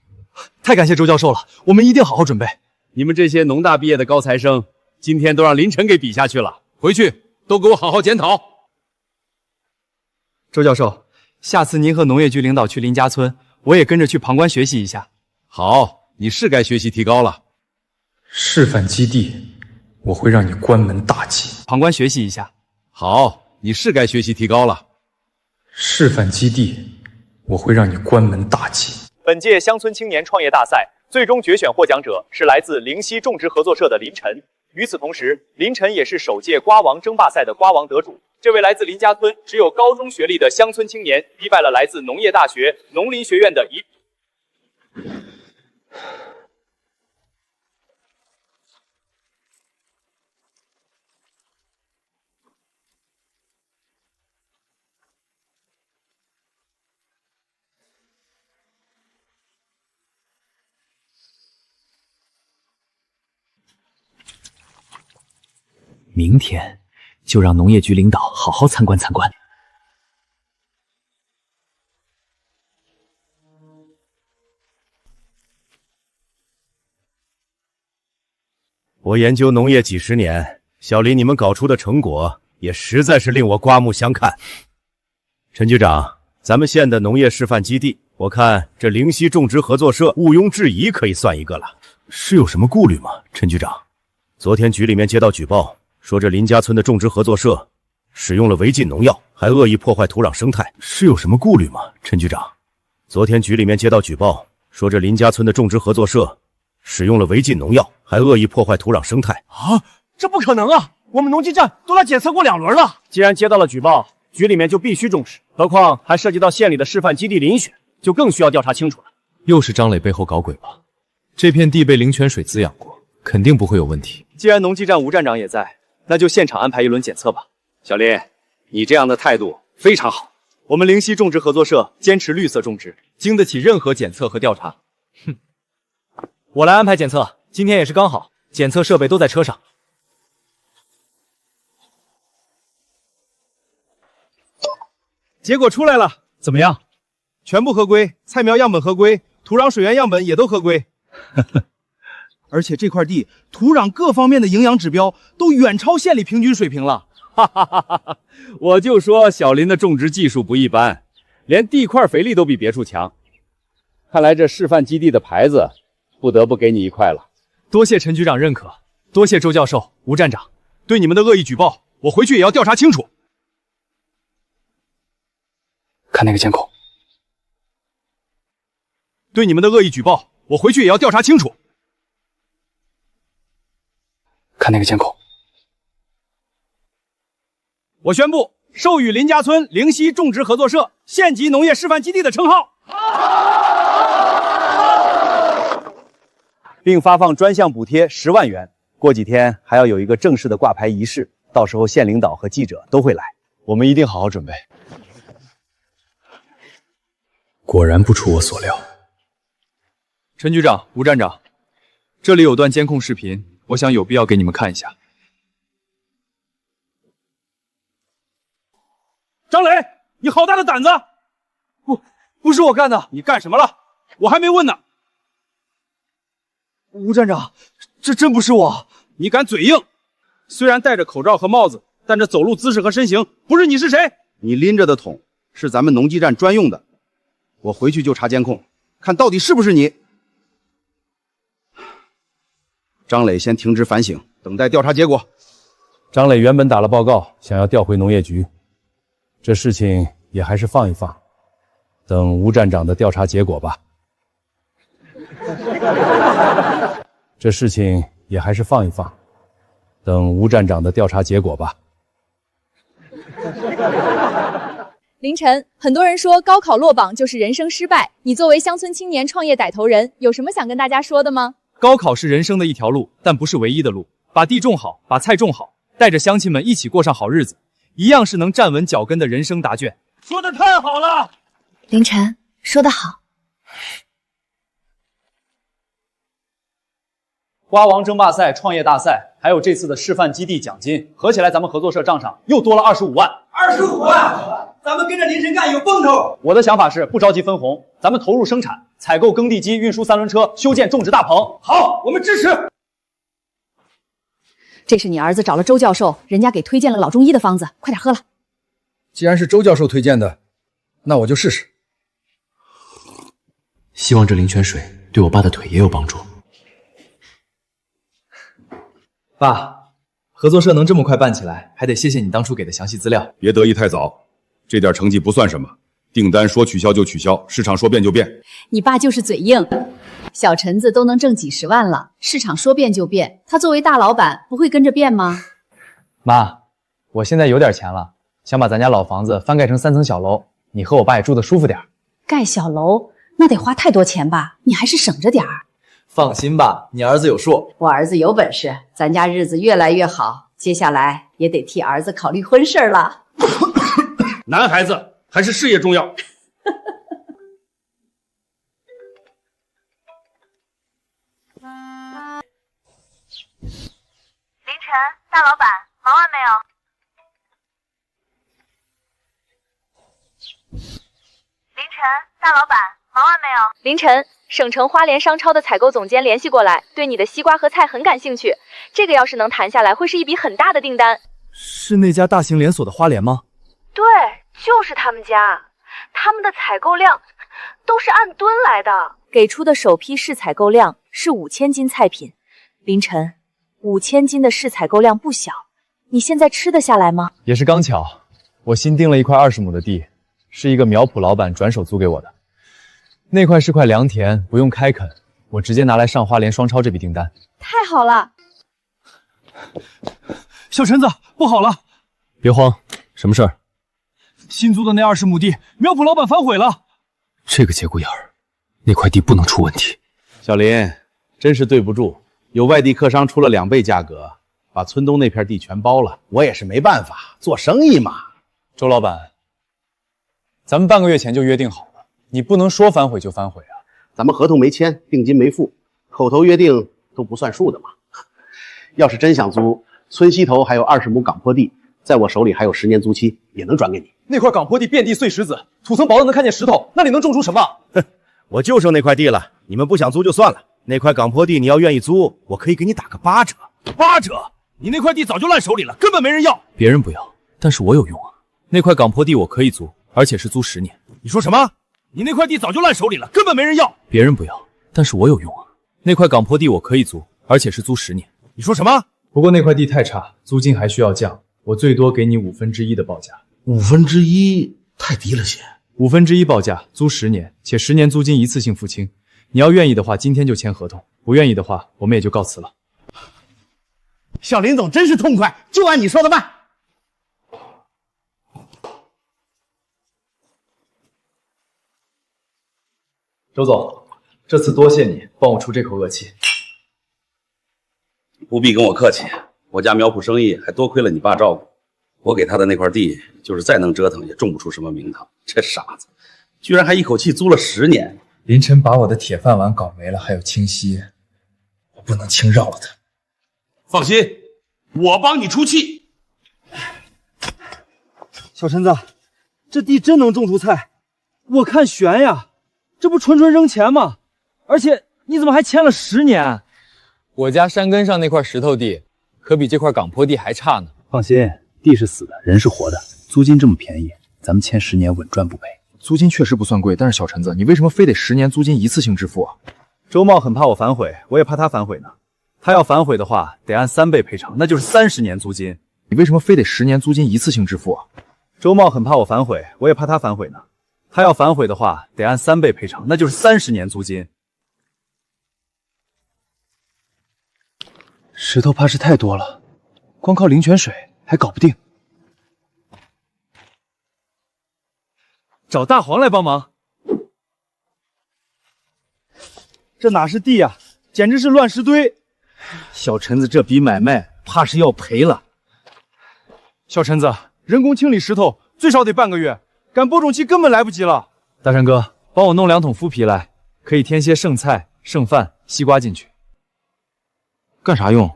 太感谢周教授了，我们一定好好准备。你们这些农大毕业的高材生，今天都让林晨给比下去了，回去都给我好好检讨。周教授，下次您和农业局领导去林家村，我也跟着去旁观学习一下。好，你是该学习提高了。示范基地，我会让你关门大吉。旁观学习一下。好，你是该学习提高了。示范基地，我会让你关门大吉。本届乡村青年创业大赛最终决选获奖者是来自灵溪种植合作社的林晨。与此同时，林晨也是首届瓜王争霸赛的瓜王得主。这位来自林家村只有高中学历的乡村青年，击败了来自农业大学农林学院的明天就让农业局领导好好参观参观。我研究农业几十年，小林你们搞出的成果也实在是令我刮目相看。陈局长，咱们县的农业示范基地，我看这灵犀种植合作社毋庸置疑可以算一个了。是有什么顾虑吗，陈局长？昨天局里面接到举报，说这林家村的种植合作社使用了违禁农药，还恶意破坏土壤生态。是有什么顾虑吗，陈局长？昨天局里面接到举报，说这林家村的种植合作社使用了违禁农药，还恶意破坏土壤生态。啊，这不可能啊！我们农技站都来检测过2轮了。既然接到了举报，局里面就必须重视，何况还涉及到县里的示范基地林选，就更需要调查清楚了。又是张磊背后搞鬼吧？这片地被灵泉水滋养过，肯定不会有问题。既然农技站吴站长也在，那就现场安排一轮检测吧。小林，你这样的态度非常好。我们灵犀种植合作社坚持绿色种植，经得起任何检测和调查。哼，我来安排检测，今天也是刚好，检测设备都在车上。结果出来了，怎么样？全部合规，菜苗样本合规，土壤水源样本也都合规。而且这块地土壤各方面的营养指标都远超县里平均水平了。哈哈哈哈！我就说小林的种植技术不一般，连地块肥力都比别处强。看来这示范基地的牌子不得不给你一块了。多谢陈局长认可，多谢周教授、吴站长，对你们的恶意举报，我回去也要调查清楚。看那个监控。对你们的恶意举报，我回去也要调查清楚。看那个监控。我宣布授予林家村灵犀种植合作社县级农业示范基地的称号，并发放专项补贴10万元。过几天还要有一个正式的挂牌仪式，到时候县领导和记者都会来，我们一定好好准备。果然不出我所料。陈局长、吴站长，这里有段监控视频，我想有必要给你们看一下。张磊，你好大的胆子！不是我干的，你干什么了？我还没问呢。吴站长，这真不是我，你敢嘴硬？虽然戴着口罩和帽子，但这走路姿势和身形不是你是谁？你拎着的桶是咱们农技站专用的，我回去就查监控，看到底是不是你。张磊先停职反省，等待调查结果。张磊原本打了报告，想要调回农业局，这事情也还是放一放，等吴站长的调查结果吧。这事情也还是放一放，等吴站长的调查结果吧。凌晨，很多人说高考落榜就是人生失败，你作为乡村青年创业带头人，有什么想跟大家说的吗？高考是人生的一条路，但不是唯一的路。把地种好，把菜种好，带着乡亲们一起过上好日子，一样是能站稳脚跟的人生答卷。说的太好了，凌晨说得好。瓜王争霸赛、创业大赛，还有这次的示范基地奖金，合起来咱们合作社账上又多了25万。25万，咱们跟着林晨干有奔头。我的想法是不着急分红，咱们投入生产，采购耕地机，运输3轮车，修建种植大棚。好，我们支持。这是你儿子找了周教授，人家给推荐了老中医的方子，快点喝了。既然是周教授推荐的，那我就试试。希望这灵泉水对我爸的腿也有帮助。爸，合作社能这么快办起来，还得谢谢你当初给的详细资料。别得意太早，这点成绩不算什么。订单说取消就取消，市场说变就变。你爸就是嘴硬，小陈子都能挣几10万了，市场说变就变，他作为大老板不会跟着变吗？妈，我现在有点钱了，想把咱家老房子翻盖成3层小楼，你和我爸也住得舒服点。盖小楼那得花太多钱吧，你还是省着点儿。放心吧，你儿子有数。我儿子有本事，咱家日子越来越好，接下来也得替儿子考虑婚事了。男孩子还是事业重要。凌晨，大老板，忙完凌晨，省城花莲商超的采购总监联系过来，对你的西瓜和菜很感兴趣。这个要是能谈下来，会是一笔很大的订单。是那家大型连锁的花莲吗？对，就是他们家，他们的采购量都是按吨来的，给出的首批试采购量是5000斤菜品。凌晨，5000斤的试采购量不小，你现在吃得下来吗？也是刚巧，我新订了一块20亩的地，是一个苗圃老板转手租给我的。那块是块良田，不用开垦，我直接拿来上花莲双超这笔订单。太好了！小陈子，不好了！别慌，什么事儿？新租的那20亩地，苗圃老板反悔了。这个节骨眼儿，那块地不能出问题。小林，真是对不住，有外地客商出了2倍价格，把村东那片地全包了。我也是没办法，做生意嘛。周老板，咱们半个月前就约定好了，你不能说反悔就反悔啊！咱们合同没签，定金没付，口头约定都不算数的嘛。要是真想租，村西头还有20亩港坡地，在我手里还有10年租期，也能转给你。那块港坡地遍地碎石子，土层薄的能看见石头，那里能种出什么？哼，我就剩那块地了，你们不想租就算了。那块港坡地你要愿意租，我可以给你打个8折。8折？你那块地早就烂手里了，根本没人要。别人不要，但是我有用啊。那块港坡地我可以租，而且是租10年。你说什么？你那块地早就烂手里了，根本没人要。别人不要，但是我有用啊。那块港坡地我可以租，而且是租10年。你说什么？不过那块地太差，租金还需要降，我最多给你1/5的报价。1/5太低了些。1/5报价，租10年，且10年租金一次性付清。你要愿意的话，今天就签合同；不愿意的话，我们也就告辞了。小林总真是痛快，就按你说的办。周总，这次多谢你帮我出这口恶气。不必跟我客气，我家苗圃生意还多亏了你爸照顾。我给他的那块地，就是再能折腾也种不出什么名堂。这傻子，居然还一口气租了10年。林晨把我的铁饭碗搞没了，还有清溪，我不能轻饶了他。放心，我帮你出气。小陈子，这地真能种出菜，我看悬呀！这不纯扔钱吗？而且你怎么还签了10年？我家山根上那块石头地，可比这块港坡地还差呢。放心，地是死的，人是活的，租金这么便宜，咱们签10年稳赚不赔。租金确实不算贵，但是小陈子，你为什么非得10年租金一次性支付啊？周茂很怕我反悔，我也怕他反悔呢。他要反悔的话，得按3倍赔偿，那就是30年租金。你为什么非得10年租金一次性支付啊？周茂很怕我反悔，我也怕他反悔呢。他要反悔的话，得按3倍赔偿，那就是30年租金。石头怕是太多了，光靠灵泉水还搞不定。找大黄来帮忙。这哪是地呀，简直是乱石堆。小陈子这笔买卖怕是要赔了。小陈子，人工清理石头最少得半个月，赶播种期根本来不及了。大山哥，帮我弄2桶麸皮来，可以添些剩菜、剩饭、西瓜进去。干啥用？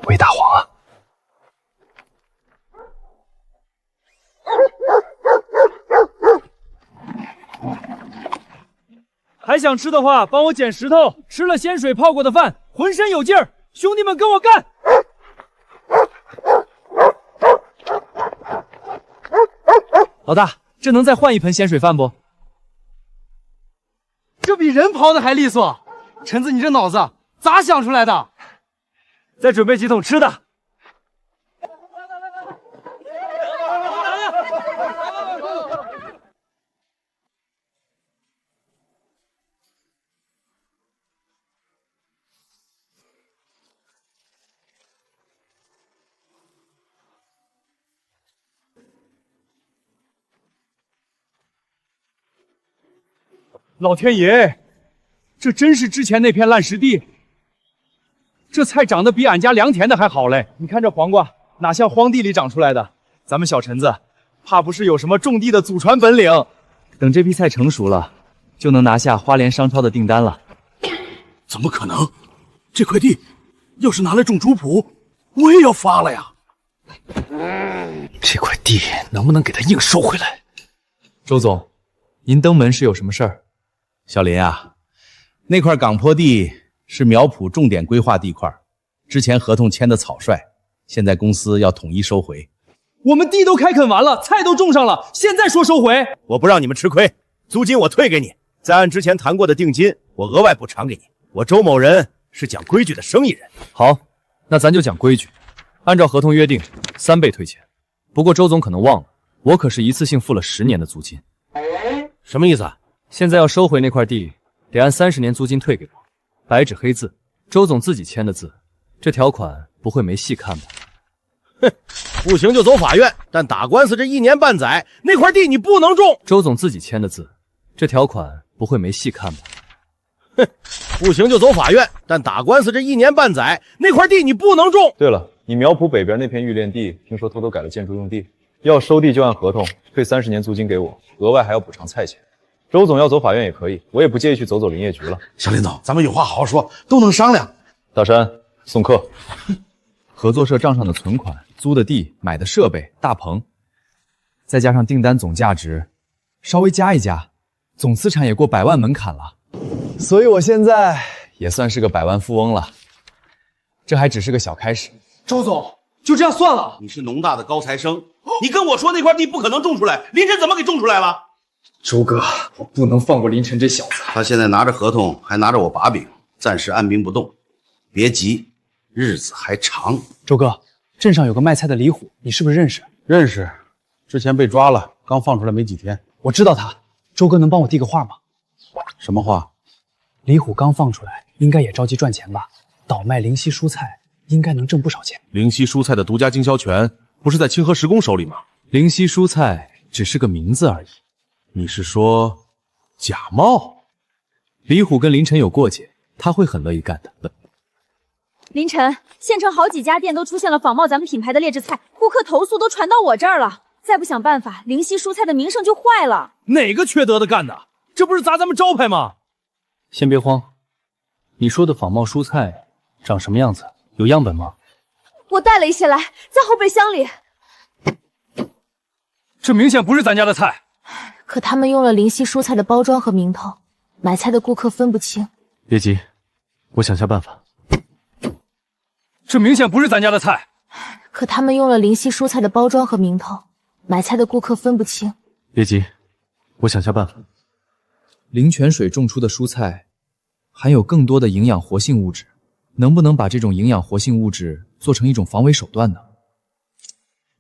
喂大黄啊！还想吃的话，帮我捡石头，吃了鲜水泡过的饭，浑身有劲儿。兄弟们，跟我干！老大，这能再换一盆鲜水饭不？这比人刨的还利索。陈子，你这脑子咋想出来的？再准备几桶吃的。老天爷，这真是之前那片烂石地。这菜长得比俺家良田的还好嘞！你看这黄瓜，哪像荒地里长出来的？咱们小陈子，怕不是有什么种地的祖传本领？等这批菜成熟了，就能拿下花莲商超的订单了。怎么可能？这块地要是拿来种族谱，我也要发了呀！这块地能不能给他硬收回来？周总，您登门是有什么事儿？小林啊，那块岗坡地是苗圃重点规划地块，之前合同签的草率，现在公司要统一收回。我们地都开垦完了，菜都种上了，现在说收回？我不让你们吃亏，租金我退给你，再按之前谈过的定金，我额外补偿给你。我周某人是讲规矩的生意人。好，那咱就讲规矩，按照合同约定，3倍退钱。不过周总可能忘了，我可是一次性付了10年的租金。什么意思啊？现在要收回那块地，得按30年租金退给我，白纸黑字，周总自己签的字，这条款不会没戏看吧？哼，不行就走法院，但打官司这1年半载，那块地你不能种。周总自己签的字，这条款不会没戏看吧？哼，不行就走法院，但打官司这1年半载，那块地你不能种。对了，你苗圃北边那片玉炼地，听说偷偷改了建筑用地，要收地就按合同退30年租金给我，额外还要补偿菜钱。周总要走法院也可以，我也不介意去走走林业局了。小林总，咱们有话好好说，都能商量。大山送客。合作社账上的存款、租的地、买的设备、大棚，再加上订单总价值，稍微加一加，总资产也过100万门槛了。所以我现在也算是个100万富翁了。这还只是个小开始。周总，就这样算了。你是农大的高材生，你跟我说那块地不可能种出来，林晨怎么给种出来了？周哥，我不能放过林晨这小子。他现在拿着合同，还拿着我把柄，暂时按兵不动。别急，日子还长。周哥，镇上有个卖菜的李虎，你是不是认识？认识，之前被抓了，刚放出来没几天。我知道他。周哥能帮我递个话吗？什么话？李虎刚放出来，应该也着急赚钱吧？倒卖灵犀蔬菜，应该能挣不少钱。灵犀蔬菜的独家经销权不是在清河石工手里吗？灵犀蔬菜只是个名字而已。你是说假冒？李虎跟林晨有过节，他会很乐意干的。林晨，县城好几家店都出现了仿冒咱们品牌的劣质菜，顾客投诉都传到我这儿了。再不想办法，灵犀蔬菜的名声就坏了。哪个缺德的干的？这不是砸咱们招牌吗？先别慌，你说的仿冒蔬菜长什么样子？有样本吗？我带了一些来，在后备箱里。这明显不是咱家的菜。可他们用了灵犀蔬菜的包装和名头，买菜的顾客分不清。别急，我想下办法。这明显不是咱家的菜。可他们用了灵犀蔬菜的包装和名头，买菜的顾客分不清。别急，我想下办法。灵泉水种出的蔬菜含有更多的营养活性物质，能不能把这种营养活性物质做成一种防伪手段呢？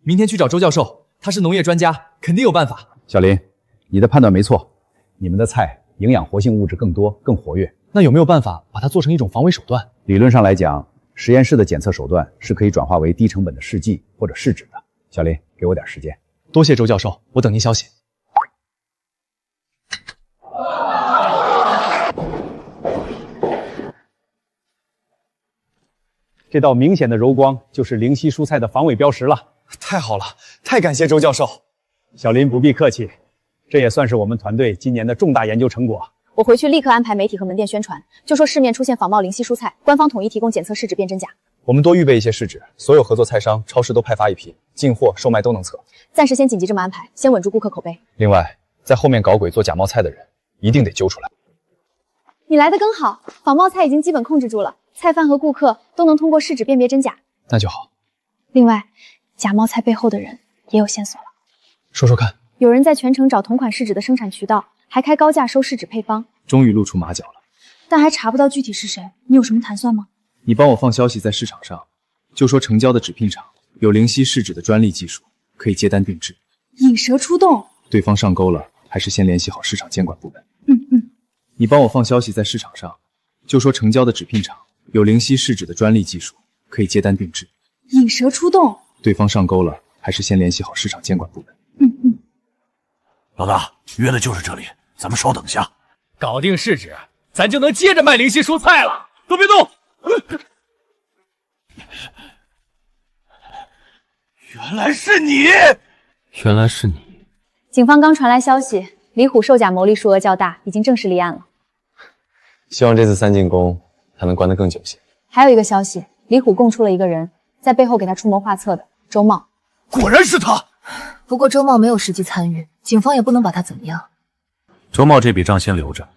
明天去找周教授，他是农业专家，肯定有办法。小林，你的判断没错，你们的菜营养活性物质更多、更活跃。那有没有办法把它做成一种防伪手段？理论上来讲，实验室的检测手段是可以转化为低成本的试剂或者试纸的。小林，给我点时间。多谢周教授，我等您消息。这道明显的柔光就是灵犀蔬菜的防伪标识了。太好了，太感谢周教授。小林不必客气，这也算是我们团队今年的重大研究成果。我回去立刻安排媒体和门店宣传，就说市面出现仿冒灵犀蔬菜，官方统一提供检测试纸辨真假。我们多预备一些试纸，所有合作菜商、超市都派发一批，进货、售卖都能测。暂时先紧急这么安排，先稳住顾客口碑。另外，在后面搞鬼做假冒菜的人，一定得揪出来。你来的更好，仿冒菜已经基本控制住了，菜贩和顾客都能通过试纸辨别真假。那就好。另外，假冒菜背后的人也有线索了。说说看。有人在全城找同款试纸的生产渠道，还开高价收试纸配方。终于露出马脚了，但还查不到具体是谁。你有什么盘算吗？你帮我放消息在市场上，就说成交的纸聘厂有灵犀试纸的专利技术，可以接单定制。引蛇出洞。对方上钩了，还是先联系好市场监管部门。嗯。你帮我放消息在市场上，就说成交的纸聘厂有灵犀试纸的专利技术，可以接单定制。引蛇出洞。对方上钩了，还是先联系好市场监管部门。老大，约的就是这里，咱们稍等下。搞定试纸，咱就能接着卖灵犀蔬菜了。都别动！原来是你！原来是你！警方刚传来消息，李虎售假牟利数额较大，已经正式立案了。希望这次3进宫他能关得更久些。还有一个消息，李虎供出了一个人，在背后给他出谋划策的周茂。果然是他！不过周茂没有实际参与，警方也不能把他怎么样。周茂这笔账先留着，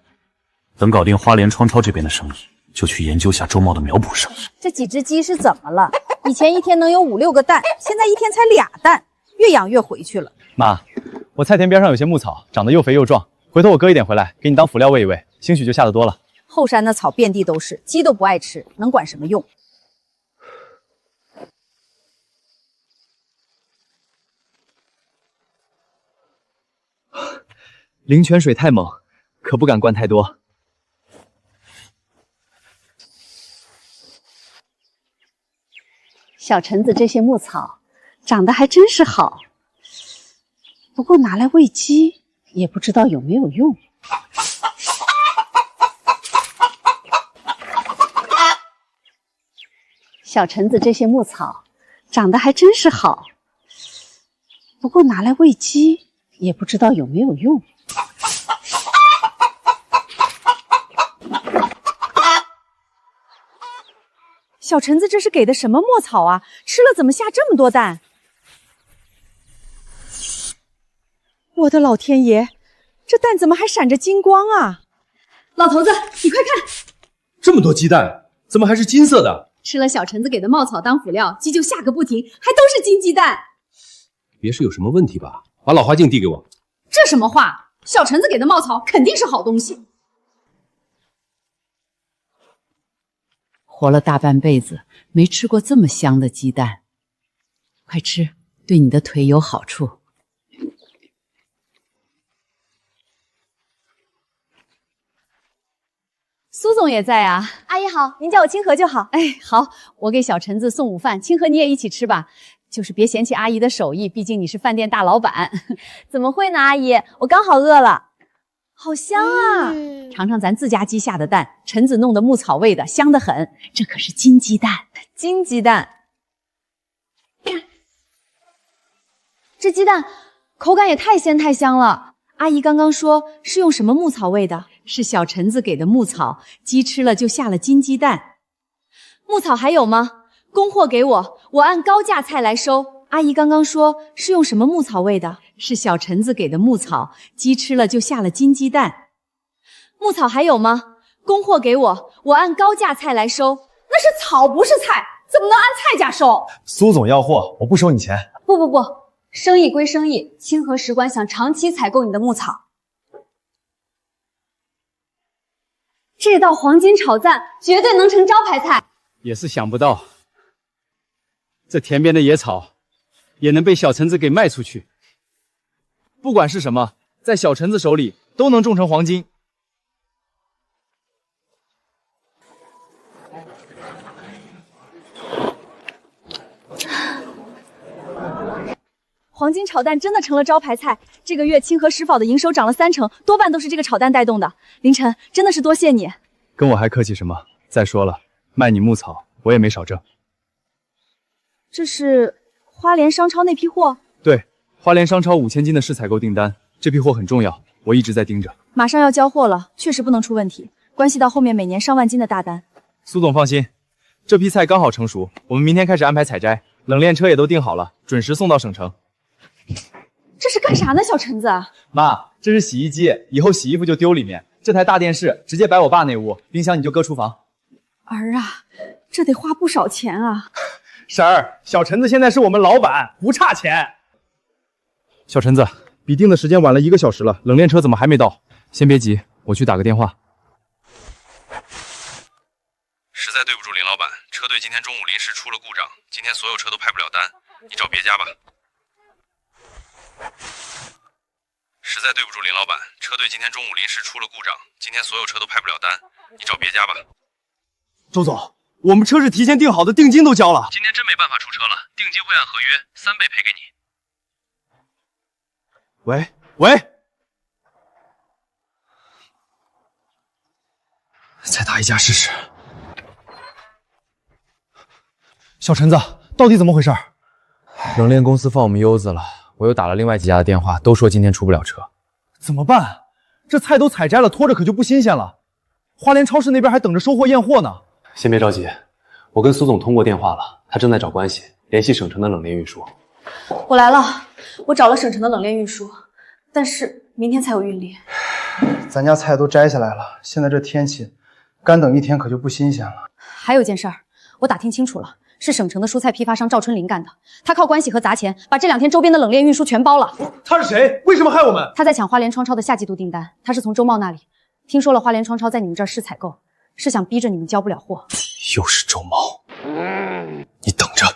等搞定花莲窗超这边的生意，就去研究下周茂的苗圃生意。这几只鸡是怎么了？以前一天能有5、6个蛋，现在一天才2蛋，越养越回去了。妈，我菜田边上有些牧草，长得又肥又壮，回头我割一点回来，给你当辅料喂一喂，兴许就下得多了。后山的草遍地都是，鸡都不爱吃，能管什么用？灵泉水太猛，可不敢灌太多。小橙子这些牧草长得还真是好，不过拿来喂鸡也不知道有没有用。小橙子这些牧草长得还真是好，不过拿来喂鸡也不知道有没有用。小橙子这是给的什么墨草啊？吃了怎么下这么多蛋？我的老天爷，这蛋怎么还闪着金光啊？老头子，你快看，这么多鸡蛋，怎么还是金色的？吃了小橙子给的茂草当辅料，鸡就下个不停，还都是金鸡蛋。别是有什么问题吧？把老花镜递给我。这什么话？小橙子给的茂草肯定是好东西。活了大半辈子，没吃过这么香的鸡蛋，快吃，对你的腿有好处。苏总也在啊，阿姨好，您叫我清河就好。哎，好，我给小橙子送午饭，清河你也一起吃吧，就是别嫌弃阿姨的手艺，毕竟你是饭店大老板。怎么会呢，阿姨，我刚好饿了。好香啊！尝尝咱自家鸡下的蛋，橙子弄的牧草味的，香得很。这可是金鸡蛋，金鸡蛋。这鸡蛋口感也太鲜太香了。阿姨刚刚说是用什么牧草喂的？是小橙子给的牧草，鸡吃了就下了金鸡蛋。牧草还有吗？供货给我，我按高价菜来收。阿姨刚刚说是用什么牧草喂的？是小橙子给的牧草，鸡吃了就下了金鸡蛋。牧草还有吗？供货给我，我按高价菜来收。那是草不是菜，怎么能按菜价收？苏总要货，我不收你钱。不，生意归生意，清河使馆想长期采购你的牧草。这道黄金炒蛋绝对能成招牌菜。也是想不到，这田边的野草也能被小橙子给卖出去。不管是什么，在小橙子手里都能种成黄金。黄金炒蛋真的成了招牌菜，这个月清河食坊的营收涨了30%，多半都是这个炒蛋带动的。凌晨，真的是多谢你。跟我还客气什么？再说了，卖你牧草我也没少挣。这是花莲商超那批货？对，花莲商超5000斤的试采购订单，这批货很重要，我一直在盯着。马上要交货了，确实不能出问题，关系到后面每年上万斤的大单。苏总放心，这批菜刚好成熟，我们明天开始安排采摘，冷链车也都订好了，准时送到省城。这是干啥呢，小橙子？妈，这是洗衣机，以后洗衣服就丢里面。这台大电视直接摆我爸那屋，冰箱你就搁厨房。儿啊，这得花不少钱啊。婶儿，小橙子现在是我们老板，不差钱。小橙子，比定的时间晚了1个小时了，冷链车怎么还没到？先别急，我去打个电话。实在对不住林老板，车队今天中午临时出了故障，今天所有车都排不了单，你找别家吧。实在对不住林老板，车队今天中午临时出了故障，今天所有车都排不了单，你找别家吧。周总，我们车是提前订好的，定金都交了。今天真没办法出车了，定金会按合约3倍赔给你。喂，再打一架试试。小橙子，到底怎么回事？冷链公司放我们优子了。我又打了另外几家的电话，都说今天出不了车，怎么办？这菜都采摘了，拖着可就不新鲜了。花莲超市那边还等着收货验货呢。先别着急，我跟苏总通过电话了，他正在找关系，联系省城的冷链运输。我来了，我找了省城的冷链运输，但是明天才有运力。咱家菜都摘下来了，现在这天气，干等一天可就不新鲜了。还有件事儿，我打听清楚了，是省城的蔬菜批发商赵春林干的。他靠关系和砸钱，把这2天周边的冷链运输全包了。他是谁？为什么害我们？他在抢花莲创超的夏季度订单，他是从周茂那里听说了花莲创超在你们这儿试采购，是想逼着你们交不了货。又是周茂，你等着。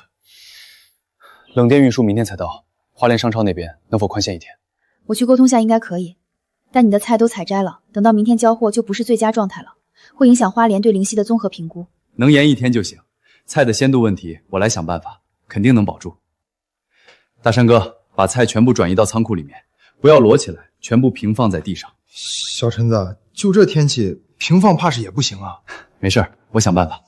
冷链运输明天才到，花莲商超那边能否宽限一天？我去沟通下，应该可以。但你的菜都采摘了，等到明天交货就不是最佳状态了，会影响花莲对灵犀的综合评估。能延1天就行。菜的鲜度问题，我来想办法，肯定能保住。大山哥，把菜全部转移到仓库里面，不要摞起来，全部平放在地上。小陈子，就这天气，平放怕是也不行啊。没事，我想办法。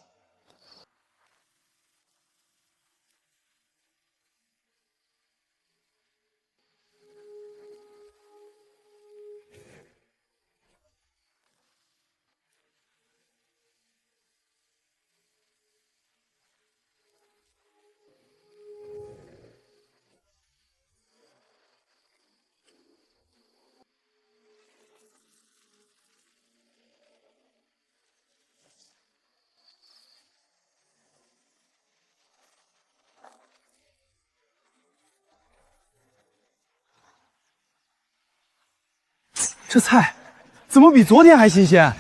这菜怎么比昨天还新鲜？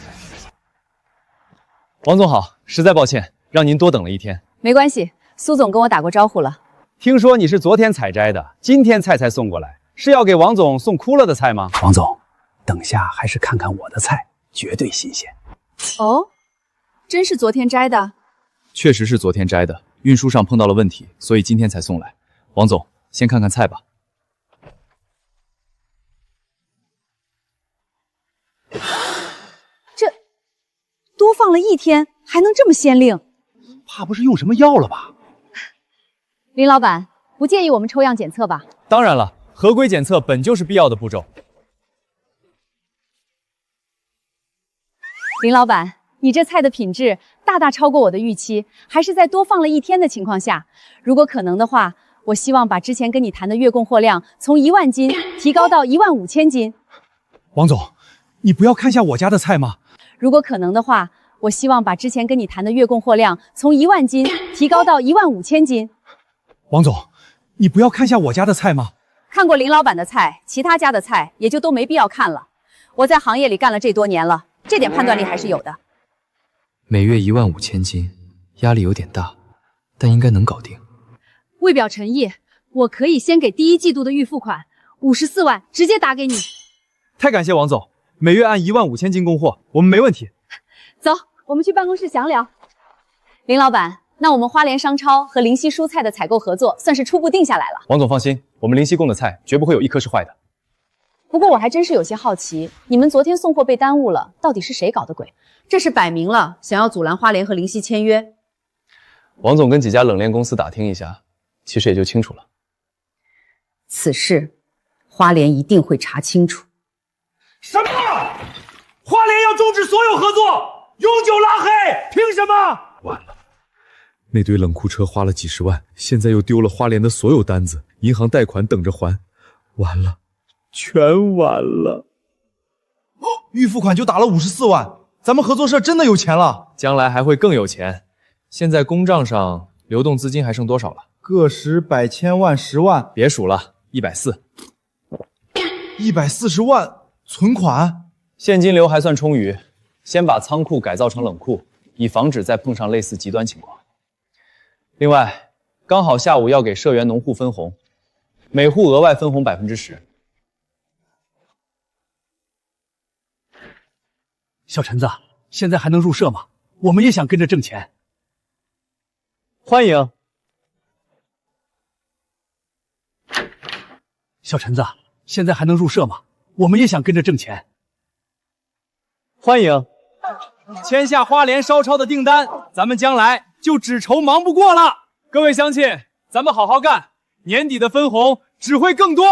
王总好，实在抱歉，让您多等了1天。没关系，苏总跟我打过招呼了。听说你是昨天采摘的，今天菜才送过来，是要给王总送枯了的菜吗？王总，等下还是看看我的菜，绝对新鲜。哦，真是昨天摘的？确实是昨天摘的，运输上碰到了问题，所以今天才送来。王总，先看看菜吧。多放了1天，还能这么鲜令？怕不是用什么药了吧？林老板，不介意我们抽样检测吧？当然了，合规检测本就是必要的步骤。林老板，你这菜的品质大大超过我的预期，还是在多放了1天的情况下。如果可能的话，我希望把之前跟你谈的月供货量从1万斤提高到15000斤。王总，你不要看下我家的菜吗？如果可能的话，我希望把之前跟你谈的月供货量从1万斤提高到15000斤。王总，你不要看下我家的菜吗？看过林老板的菜，其他家的菜也就都没必要看了。我在行业里干了这多年了，这点判断力还是有的。每月15000斤，压力有点大，但应该能搞定。为表诚意，我可以先给第1季度的预付款54万，直接打给你。太感谢王总，每月按15000斤供货，我们没问题。走，我们去办公室详聊。林老板，那我们花莲商超和灵犀蔬菜的采购合作算是初步定下来了。王总放心，我们灵犀供的菜绝不会有1颗是坏的。不过我还真是有些好奇，你们昨天送货被耽误了，到底是谁搞的鬼？这是摆明了想要阻拦花莲和灵犀签约。王总跟几家冷链公司打听一下，其实也就清楚了。此事，花莲一定会查清楚。什么？花莲要终止所有合作，永久拉黑？凭什么？完了，那堆冷库车花了几十万，现在又丢了花莲的所有单子，银行贷款等着还，完了，全完了。预付款就打了54万，咱们合作社真的有钱了，将来还会更有钱。现在公账上流动资金还剩多少了？个十百千万10万，别数了，140万存款，现金流还算充裕。先把仓库改造成冷库，以防止再碰上类似极端情况。另外，刚好下午要给社员农户分红，每户额外分红10%。小陈子，现在还能入社吗？我们也想跟着挣钱。欢迎。小陈子，现在还能入社吗？我们也想跟着挣钱。欢迎。签下花莲烧超的订单，咱们将来就只愁忙不过了。各位乡亲，咱们好好干，年底的分红只会更多。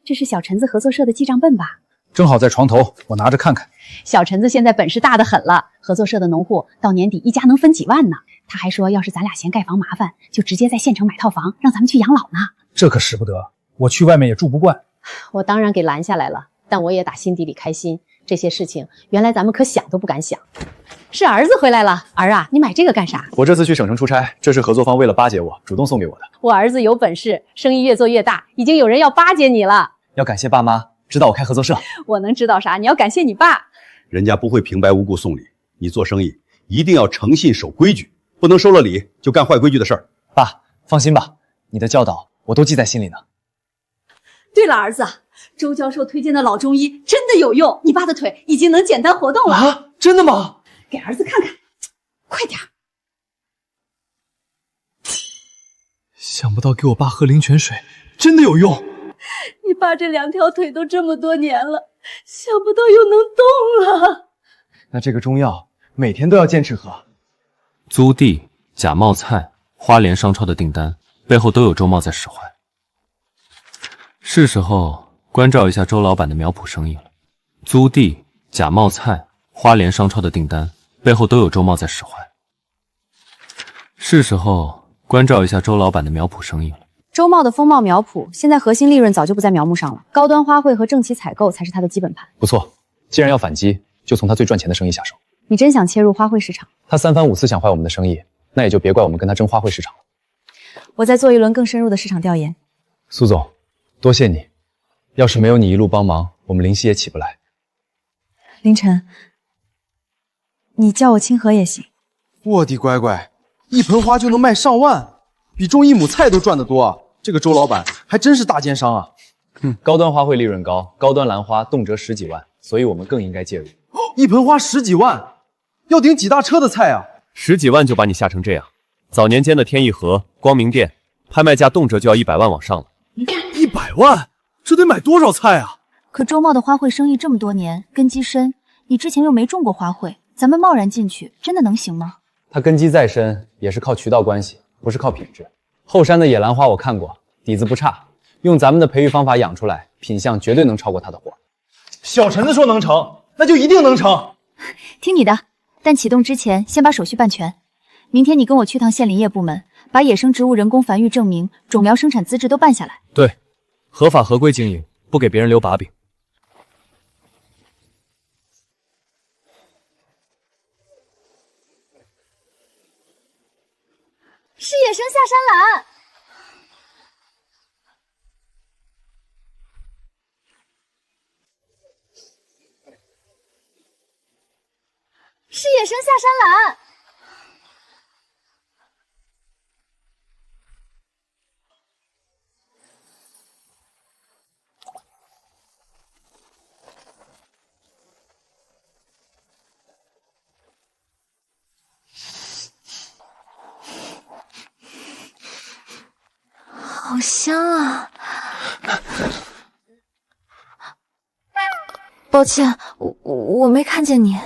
这是小陈子合作社的记账本吧？正好在床头，我拿着看看。小陈子现在本事大得很了，合作社的农户到年底一家能分几万呢。他还说，要是咱俩嫌盖房麻烦，就直接在县城买套房，让咱们去养老呢。这可使不得，我去外面也住不惯。我当然给拦下来了，但我也打心底里开心。这些事情原来咱们可想都不敢想。是儿子回来了，儿啊，你买这个干啥？我这次去省城出差，这是合作方为了巴结我，主动送给我的。我儿子有本事，生意越做越大，已经有人要巴结你了。要感谢爸妈指导我开合作社。我能知道啥？你要感谢你爸。人家不会平白无故送礼，你做生意一定要诚信守规矩，不能收了礼就干坏规矩的事儿。爸，放心吧，你的教导我都记在心里呢。对了，儿子，周教授推荐的老中医真的有用，你爸的腿已经能简单活动了。啊，真的吗？给儿子看看，快点。想不到给我爸喝灵泉水真的有用。你爸这2条腿都这么多年了，想不到又能动了。那这个中药每天都要坚持喝。租地、假冒菜、花莲商超的订单背后都有周茂在使坏，是时候关照一下周老板的苗圃生意了。租地、假冒菜、花莲商超的订单背后都有周茂在使坏，是时候关照一下周老板的苗圃生意了。周茂的丰茂苗圃现在核心利润早就不在苗木上了，高端花卉和正奇采购才是他的基本盘。不错，既然要反击，就从他最赚钱的生意下手。你真想切入花卉市场？他3番5次想坏我们的生意，那也就别怪我们跟他争花卉市场了。我再做一轮更深入的市场调研。苏总，多谢你，要是没有你一路帮忙，我们灵犀也起不来。凌晨，你叫我清河也行。我的乖乖，一盆花就能卖上万，比种1亩菜都赚得多啊！这个周老板还真是大奸商啊！高端花卉利润高，高端兰花动辄10几万，所以我们更应该介入。一盆花10几万，要顶几大车的菜啊！10几万就把你吓成这样，早年间的天一和、光明店，拍卖价动辄就要100万往上了。100万，这得买多少菜啊？可周茂的花卉生意这么多年，根基深，你之前又没种过花卉，咱们贸然进去，真的能行吗？他根基再深，也是靠渠道关系，不是靠品质。后山的野兰花我看过，底子不差，用咱们的培育方法养出来，品相绝对能超过他的货。小陈子说能成，那就一定能成。听你的，但启动之前先把手续办全。明天你跟我去趟县林业部门，把野生植物人工繁育证明、种苗生产资质都办下来。对，合法合规经营，不给别人留把柄。是野生下山兰，是野生下山兰。好香啊！抱歉，我没看见你。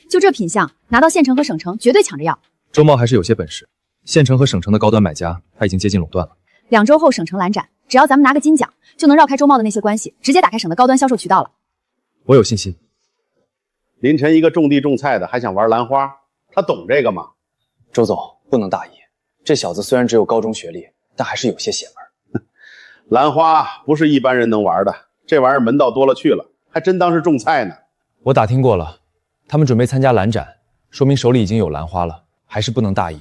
就这品相，拿到县城和省城绝对抢着要。周茂还是有些本事，县城和省城的高端买家他已经接近垄断了。2周后省城蓝展，只要咱们拿个金奖，就能绕开周茂的那些关系，直接打开省的高端销售渠道了。我有信心。林晨一个种地种菜的，还想玩兰花，他懂这个吗？周总不能大意，这小子虽然只有高中学历，但还是有些邪门。兰花不是一般人能玩的，这玩意儿门道多了去了，还真当是种菜呢。我打听过了，他们准备参加兰展，说明手里已经有兰花了，还是不能大意。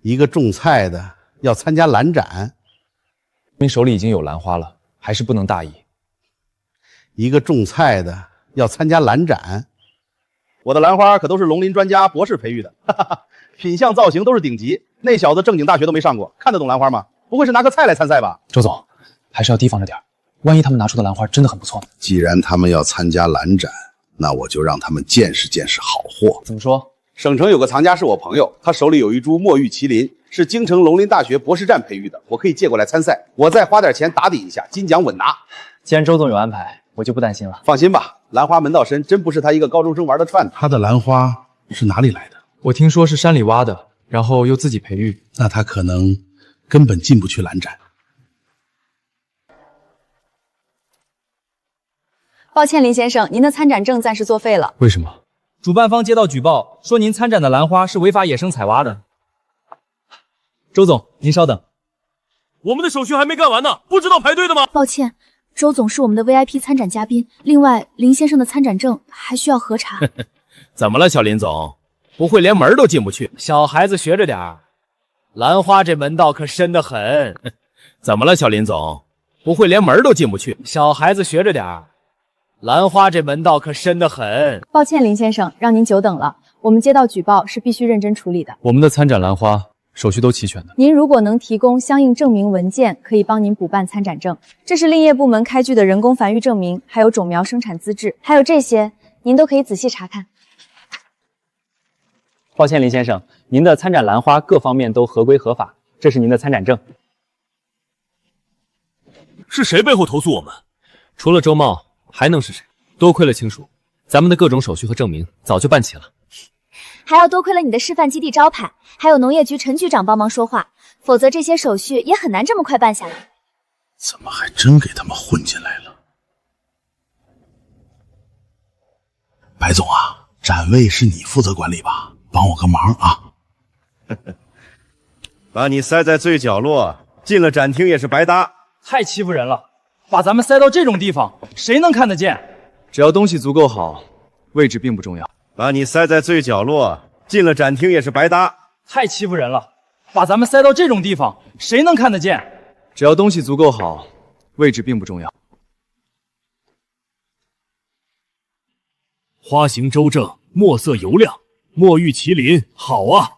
一个种菜的要参加兰展，说明手里已经有兰花了，还是不能大意。一个种菜的要参加兰展，我的兰花可都是农林专家博士培育的，品相造型都是顶级。那小子正经大学都没上过，看得懂兰花吗？不会是拿个菜来参赛吧？周总，还是要提防着点，万一他们拿出的兰花真的很不错呢？既然他们要参加兰展，那我就让他们见识见识好货。怎么说？省城有个藏家是我朋友，他手里有一株墨玉麒麟，是京城农林大学博士站培育的，我可以借过来参赛，我再花点钱打底一下，金奖稳拿。既然周总有安排，我就不担心了。放心吧，兰花门道深，真不是他一个高中生玩的串的。他的兰花是哪里来的？我听说是山里挖的，然后又自己培育。那他可能根本进不去兰展。抱歉，林先生，您的参展证暂时作废了。为什么？主办方接到举报，说您参展的兰花是违法野生采挖的。周总，您稍等。我们的手续还没干完呢，不知道排队的吗？抱歉，周总是我们的 VIP 参展嘉宾，另外林先生的参展证还需要核查。怎么了，小林总？不会连门都进不去？小孩子学着点儿，兰花这门道可深得很。怎么了，小林总？不会连门都进不去？小孩子学着点儿，兰花这门道可深得很。抱歉，林先生，让您久等了。我们接到举报是必须认真处理的。我们的参展兰花手续都齐全的。您如果能提供相应证明文件，可以帮您补办参展证。这是林业部门开具的人工繁育证明，还有种苗生产资质，还有这些，您都可以仔细查看。抱歉，林先生，您的参展兰花各方面都合规合法，这是您的参展证。是谁背后投诉我们？除了周茂，还能是谁？多亏了亲属，咱们的各种手续和证明早就办齐了。还要多亏了你的示范基地招牌，还有农业局陈局长帮忙说话，否则这些手续也很难这么快办下来。怎么还真给他们混进来了？白总啊，展位是你负责管理吧？帮我个忙啊！把你塞在最角落，进了展厅也是白搭。太欺负人了，把咱们塞到这种地方，谁能看得见？只要东西足够好，位置并不重要。把你塞在最角落，进了展厅也是白搭。太欺负人了，把咱们塞到这种地方，谁能看得见？只要东西足够好，位置并不重要。花型周正，墨色油亮，墨玉麒麟，好啊！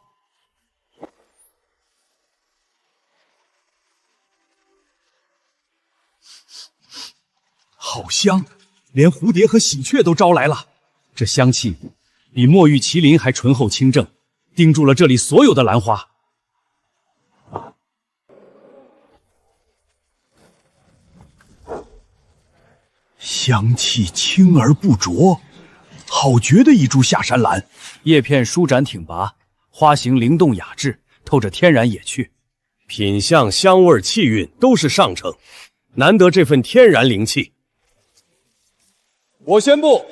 好香，连蝴蝶和喜鹊都招来了。这香气比墨玉麒麟还醇厚清正，盯住了这里所有的兰花。香气轻而不浊，好绝的一株下山兰。叶片舒展挺拔，花型灵动雅致，透着天然野趣，品相、香味、气韵都是上乘，难得这份天然灵气。我宣布，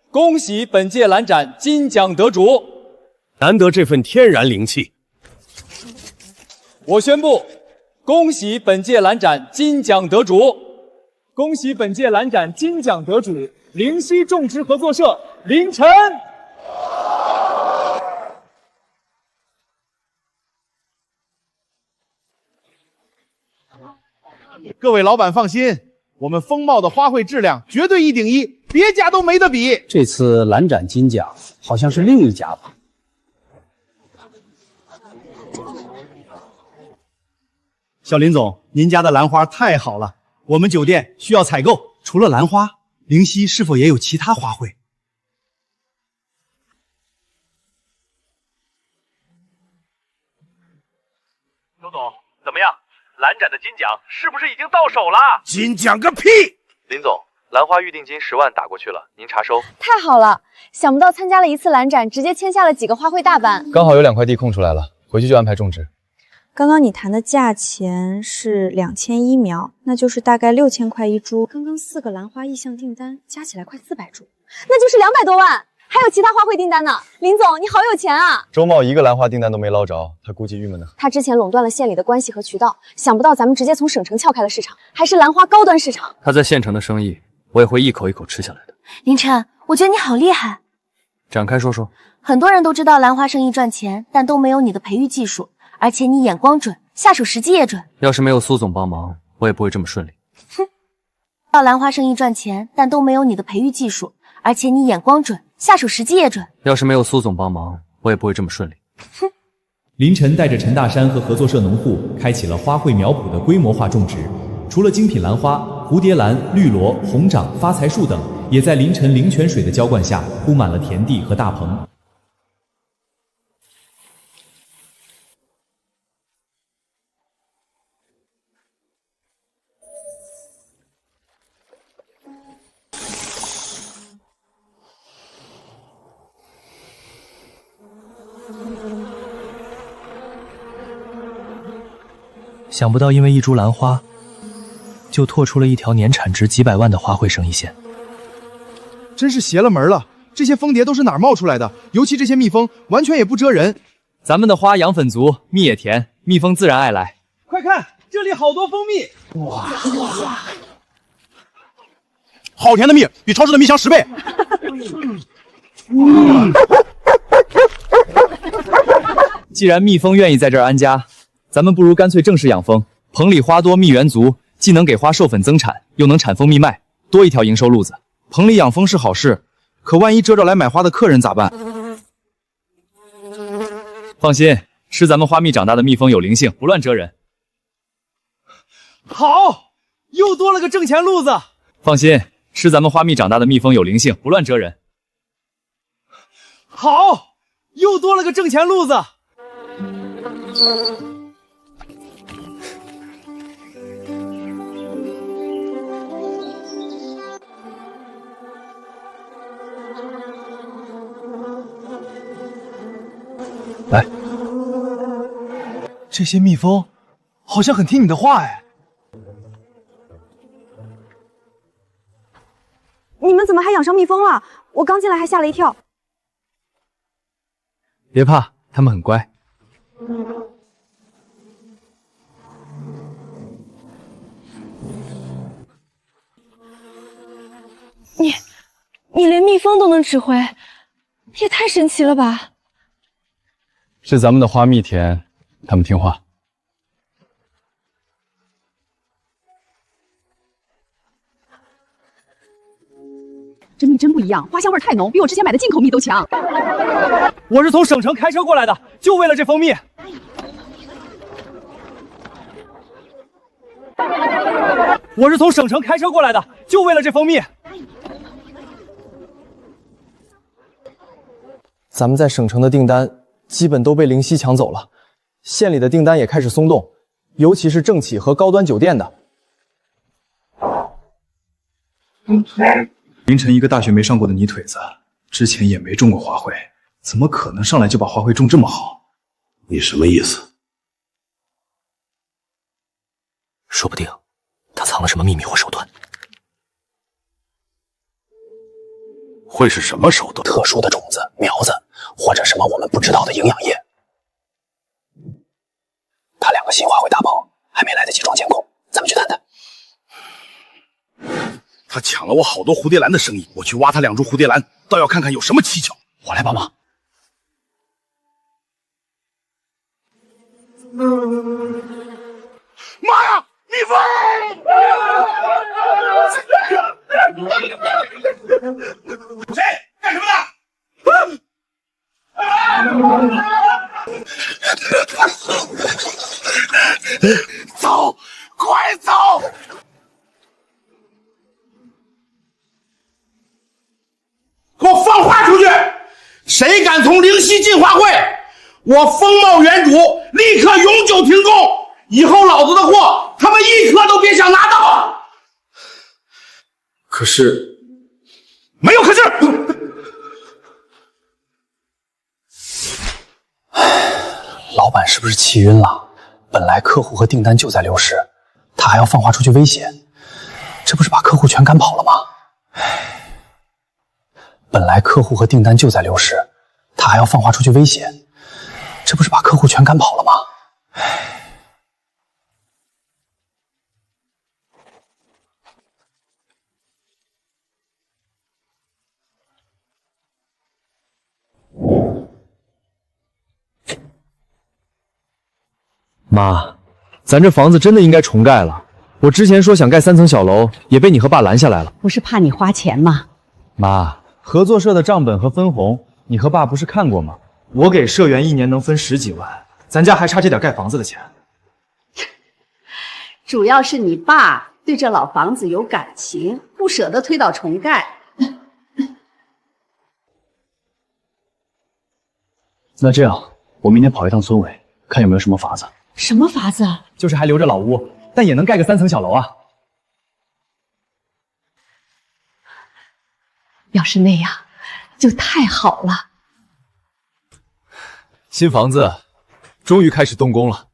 恭喜本届兰展金奖得主。难得这份天然灵气。我宣布，恭喜本届兰展金奖得主。恭喜本届兰展金奖得主灵犀种植合作社林晨。各位老板放心，我们丰茂的花卉质量绝对1顶1，别家都没得比。这次兰展金奖好像是另一家吧？小林总，您家的兰花太好了，我们酒店需要采购。除了兰花，灵犀是否也有其他花卉？周总，怎么样？兰展的金奖是不是已经到手了？金奖个屁！林总，兰花预定金10万打过去了，您查收。太好了，想不到参加了一次兰展，直接签下了几个花卉大板。刚好有2块地空出来了，回去就安排种植。刚刚你谈的价钱是2001苗，那就是大概6000块一株。刚刚4个兰花意向订单加起来快400株，那就是200多万。还有其他花卉订单呢，林总你好有钱啊！周茂一个兰花订单都没捞着，他估计郁闷呢。他之前垄断了县里的关系和渠道，想不到咱们直接从省城撬开了市场，还是兰花高端市场。他在县城的生意，我也会一口一口吃下来的。林晨，我觉得你好厉害。展开说说。很多人都知道兰花生意赚钱，但都没有你的培育技术，而且你眼光准，下手时机也准。要是没有苏总帮忙，我也不会这么顺利。哼，到兰花生意赚钱，但都没有你的培育技术，而且你眼光准，下手时机也准。要是没有苏总帮忙，我也不会这么顺利。哼。林晨带着陈大山和合作社农户开启了花卉苗圃的规模化种植，除了精品兰花、蝴蝶兰、绿萝、红掌、发财树等，也在林晨灵泉水的浇灌下铺满了田地和大棚。想不到因为一株兰花，就拓出了一条年产值几百万的花卉生意线，真是邪了门了！这些蜂蝶都是哪儿冒出来的？尤其这些蜜蜂，完全也不蜇人。咱们的花养分足，蜜也甜，蜜蜂自然爱来。快看，这里好多蜂蜜！哇，好甜的蜜，比超市的蜜香10倍。既然蜜蜂愿意在这儿安家，咱们不如干脆正式养蜂。棚里花多，蜜源足，既能给花授粉增产，又能产蜂蜜卖，多一条营收路子。棚里养蜂是好事，可万一蛰着来买花的客人咋办？放心，吃咱们花蜜长大的蜜蜂有灵性，不乱蛰人。好，又多了个挣钱路子。放心，吃咱们花蜜长大的蜜蜂有灵性，不乱蛰人。好，又多了个挣钱路子。来，这些蜜蜂好像很听你的话哎。你们怎么还养上蜜蜂了？我刚进来还吓了一跳。别怕，它们很乖。你连蜜蜂都能指挥，也太神奇了吧！是咱们的花蜜甜，它们听话。这蜜真不一样，花香味太浓，比我之前买的进口蜜都强。我是从省城开车过来的，就为了这蜂蜜。我是从省城开车过来的，就为了这蜂蜜。咱们在省城的订单基本都被灵犀抢走了，县里的订单也开始松动，尤其是政企和高端酒店的。凌晨一个大学没上过的泥腿子，之前也没种过花卉，怎么可能上来就把花卉种这么好？你什么意思？说不定他藏了什么秘密或手段。会是什么手段？特殊的种子、苗子，或者什么我们不知道的营养液。他2个新花卉大棚还没来得及装监控，咱们去探探。他抢了我好多蝴蝶兰的生意，我去挖他2株蝴蝶兰，倒要看看有什么蹊跷。我来帮忙。妈呀！蜜蜂！谁干什么的？走，快走！给我放话出去！谁敢从灵犀进花卉，我风貌原主立刻永久停工！以后老子的货，他们一颗都别想拿到！可是，没有可是。老板是不是气晕了？本来客户和订单就在流失，他还要放话出去威胁，这不是把客户全赶跑了吗？本来客户和订单就在流失，他还要放话出去威胁，这不是把客户全赶跑了吗？妈，咱这房子真的应该重盖了。我之前说想盖3层小楼，也被你和爸拦下来了。不是怕你花钱吗？妈，合作社的账本和分红，你和爸不是看过吗？我给社员1年能分10几万，咱家还差这点盖房子的钱。主要是你爸对这老房子有感情，不舍得推倒重盖。那这样，我明天跑一趟村委，看有没有什么法子。什么法子？就是还留着老屋，但也能盖个3层小楼啊。要是那样，就太好了。新房子终于开始动工了。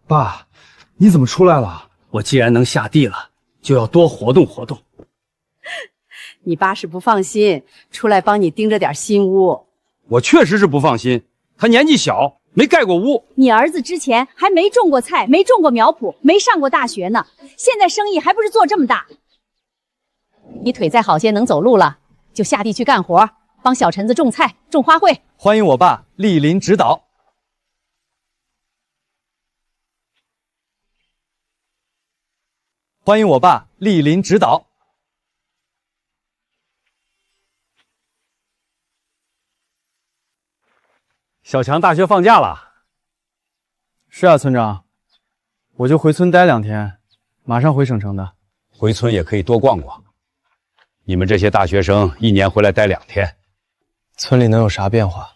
爸，你怎么出来了？我既然能下地了，就要多活动活动。你爸是不放心，出来帮你盯着点新屋。我确实是不放心，他年纪小，没盖过屋。你儿子之前还没种过菜，没种过苗圃，没上过大学呢，现在生意还不是做这么大？你腿再好些，能走路了，就下地去干活，帮小陈子种菜、种花卉。欢迎我爸莅临指导。欢迎我爸莅临指导。小强大学放假了。是啊，村长，我就回村待2天，马上回省城的。回村也可以多逛逛。你们这些大学生1年回来待2天，村里能有啥变化？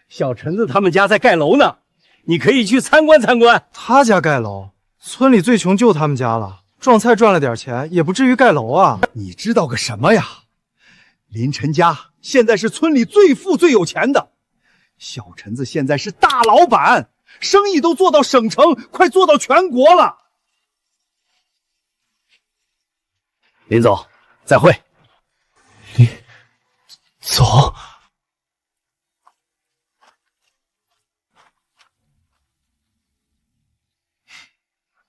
小陈子他们家在盖楼呢，你可以去参观参观。他家盖楼，村里最穷就他们家了，撞菜赚了点钱，也不至于盖楼啊。你知道个什么呀？林晨家现在是村里最富最有钱的，小陈子现在是大老板，生意都做到省城，快做到全国了。林总，再会。林总，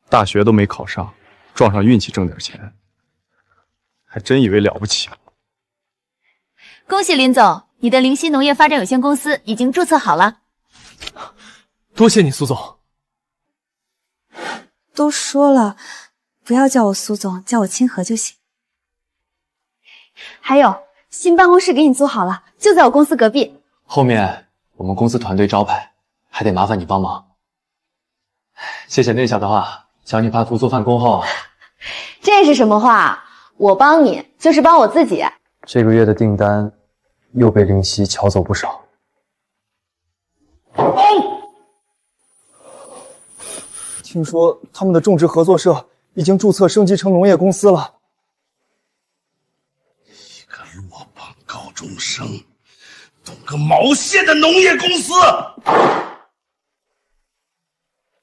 大学都没考上，撞上运气挣点钱，还真以为了不起。恭喜林总，你的灵犀农业发展有限公司已经注册好了。多谢你，苏总。都说了，不要叫我苏总，叫我清河就行。还有，新办公室给你租好了，就在我公司隔壁。后面我们公司团队招牌，还得麻烦你帮忙。谢谢那小的话，小你怕图做饭恭候。这是什么话？我帮你就是帮我自己。这个月的订单又被灵犀抢走不少。听说他们的种植合作社已经注册升级成农业公司了。一个落榜高中生，懂个毛线的农业公司！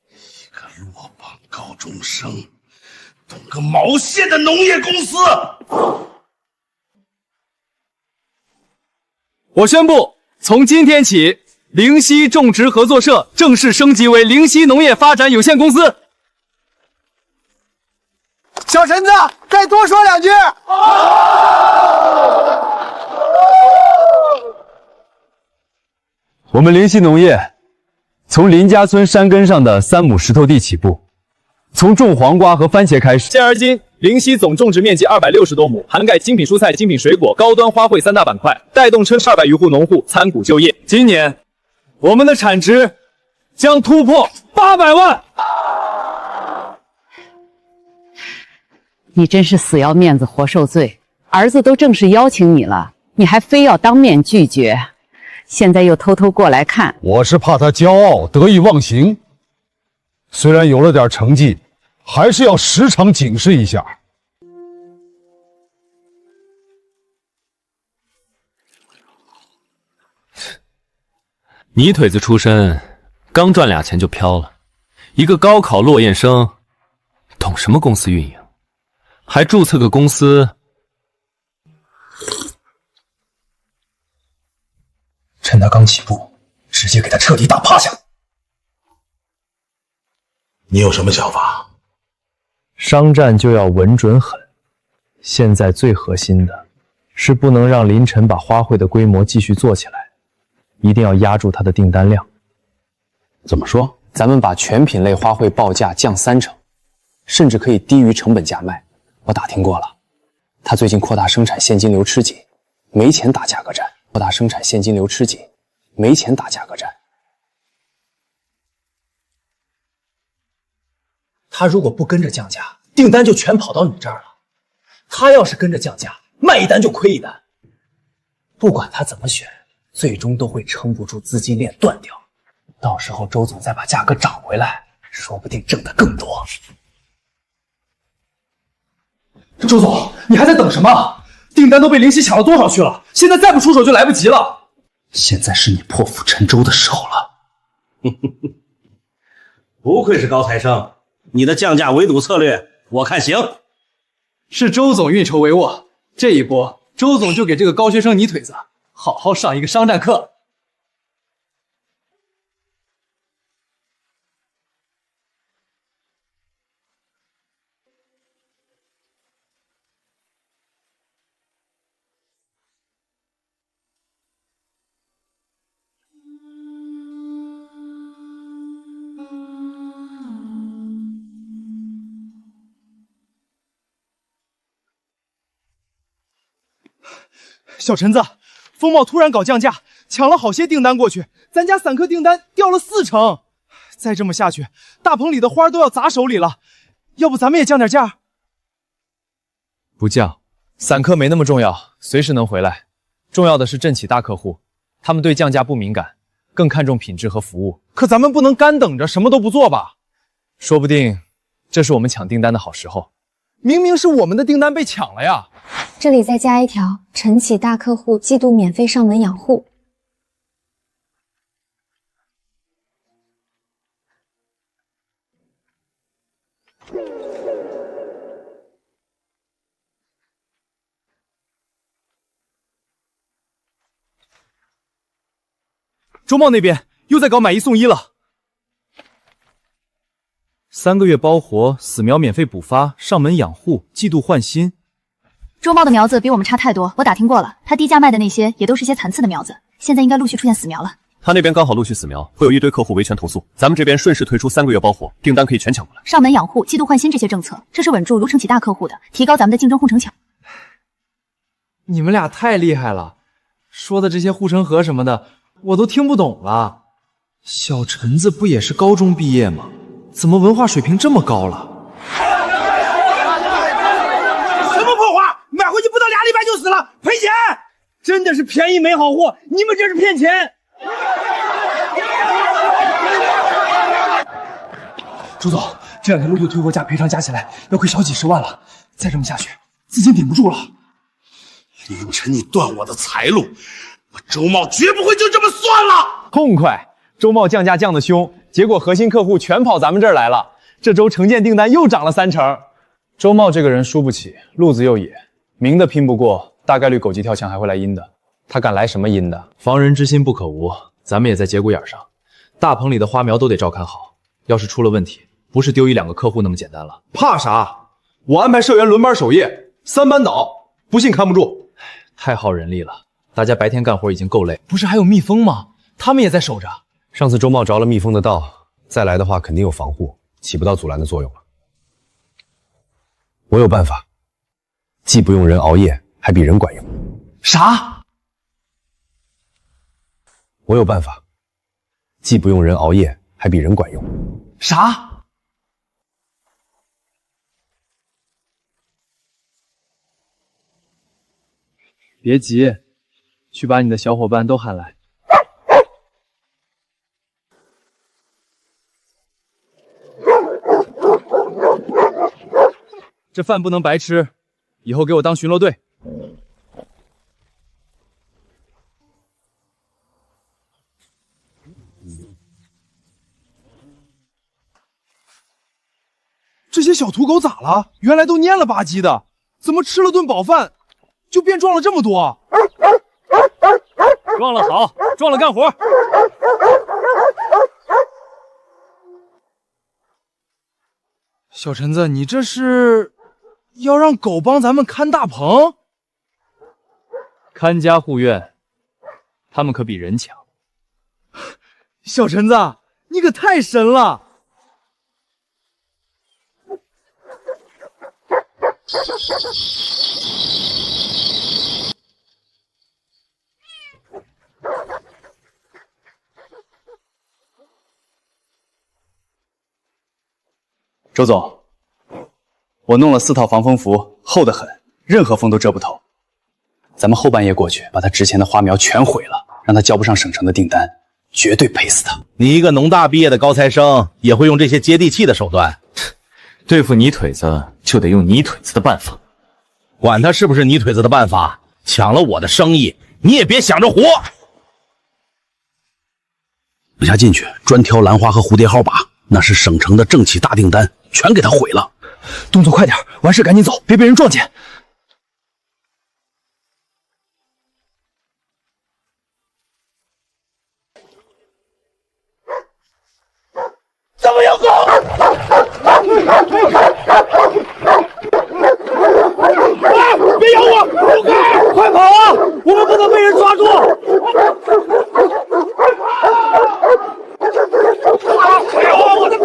一个落榜高中生，懂个毛线的农业公司！我宣布，从今天起，灵犀种植合作社正式升级为灵犀农业发展有限公司。小陈子，再多说2句。我们灵犀农业从林家村山根上的3亩石头地起步，从种黄瓜和番茄开始，现而今，灵犀总种植面积260多亩，涵盖精品蔬菜、精品水果、高端花卉3大板块，带动车200余户农户参股就业。今年，我们的产值将突破800万。你真是死要面子活受罪，儿子都正式邀请你了，你还非要当面拒绝，现在又偷偷过来看。我是怕他骄傲得意忘形，虽然有了点成绩，还是要时常警示一下。泥腿子出身，刚赚俩钱就飘了，一个高考落雁生，懂什么公司运营？还注册个公司？趁他刚起步，直接给他彻底打趴下。你有什么想法？商战就要稳准狠，现在最核心的是不能让林晨把花卉的规模继续做起来，一定要压住他的订单量。怎么说？咱们把全品类花卉报价降30%，甚至可以低于成本价卖。我打听过了，他最近扩大生产现金流吃紧，没钱打价格战。扩大生产现金流吃紧，没钱打价格战。他如果不跟着降价，订单就全跑到你这儿了。他要是跟着降价，卖一单就亏一单。不管他怎么选，最终都会撑不住资金链断掉。到时候周总再把价格涨回来，说不定挣得更多。周总，你还在等什么？订单都被灵犀抢了多少去了？现在再不出手就来不及了。现在是你破釜沉舟的时候了。不愧是高材生，你的降价围堵策略我看行。是周总运筹帷幄，这一波周总就给这个高学生泥腿子好好上一个商战课。小陈子，风茂突然搞降价，抢了好些订单过去，咱家散客订单掉了40%。再这么下去，大棚里的花都要砸手里了。要不咱们也降点价？不降，散客没那么重要，随时能回来。重要的是镇起大客户，他们对降价不敏感，更看重品质和服务。可咱们不能干等着什么都不做吧？说不定这是我们抢订单的好时候。明明是我们的订单被抢了呀！这里再加一条：晨起大客户季度免费上门养护。周茂那边又在搞买1送1了，3个月包活，死苗免费补发，上门养护，季度换新。周茂的苗子比我们差太多，我打听过了，他低价卖的那些也都是些残次的苗子，现在应该陆续出现死苗了。他那边刚好陆续死苗，会有一堆客户维权投诉，咱们这边顺势推出3个月包活，订单可以全抢过来。上门养护、季度换新这些政策，这是稳住如承起大客户的，提高咱们的竞争护城墙。你们俩太厉害了，说的这些护城河什么的，我都听不懂了。小陈子不也是高中毕业吗？怎么文化水平这么高了？什么破花，买回去不到2礼拜就死了，赔钱！真的是便宜没好货，你们这是骗钱！朱总，这2天陆续退货价赔偿加起来要亏小几十万了，再这么下去，资金顶不住了。林晨，你断我的财路，我周茂绝不会就这么算了。痛快！周茂降价降得凶，结果核心客户全跑咱们这儿来了。这周成件订单又涨了30%。周茂这个人输不起，路子又野，明的拼不过，大概率狗急跳墙还会来阴的。他敢来什么阴的？防人之心不可无，咱们也在节骨眼上。大棚里的花苗都得照看好，要是出了问题，不是丢1、2个客户那么简单了。怕啥？我安排社员轮班守夜，3班倒，不信看不住。太耗人力了，大家白天干活已经够累，不是还有蜜蜂吗？他们也在守着。上次周茂着了蜜蜂的道，再来的话肯定有防护，起不到阻拦的作用了。我有办法，既不用人熬夜，还比人管用。啥？我有办法，既不用人熬夜，还比人管用。啥？别急，去把你的小伙伴都喊来。这饭不能白吃，以后给我当巡逻队。这些小土狗咋了？原来都蔫了吧唧的，怎么吃了顿饱饭就变壮了这么多？壮了好，壮了干活。小陈子，你这是要让狗帮咱们看大棚？看家护院，他们可比人强。小陈子，你可太神了！周总，我弄了4套防风服，厚得很，任何风都遮不透。咱们后半夜过去，把他值钱的花苗全毁了，让他交不上省城的订单，绝对赔死他。你一个农大毕业的高材生，也会用这些接地气的手段？对付泥腿子就得用泥腿子的办法，管他是不是泥腿子的办法，抢了我的生意，你也别想着活。我下进去专挑兰花和蝴蝶号把，那是省城的正企大订单，全给他毁了。动作快点，完事赶紧走，别被人撞见。不能被人抓住！哎呦，我的腿！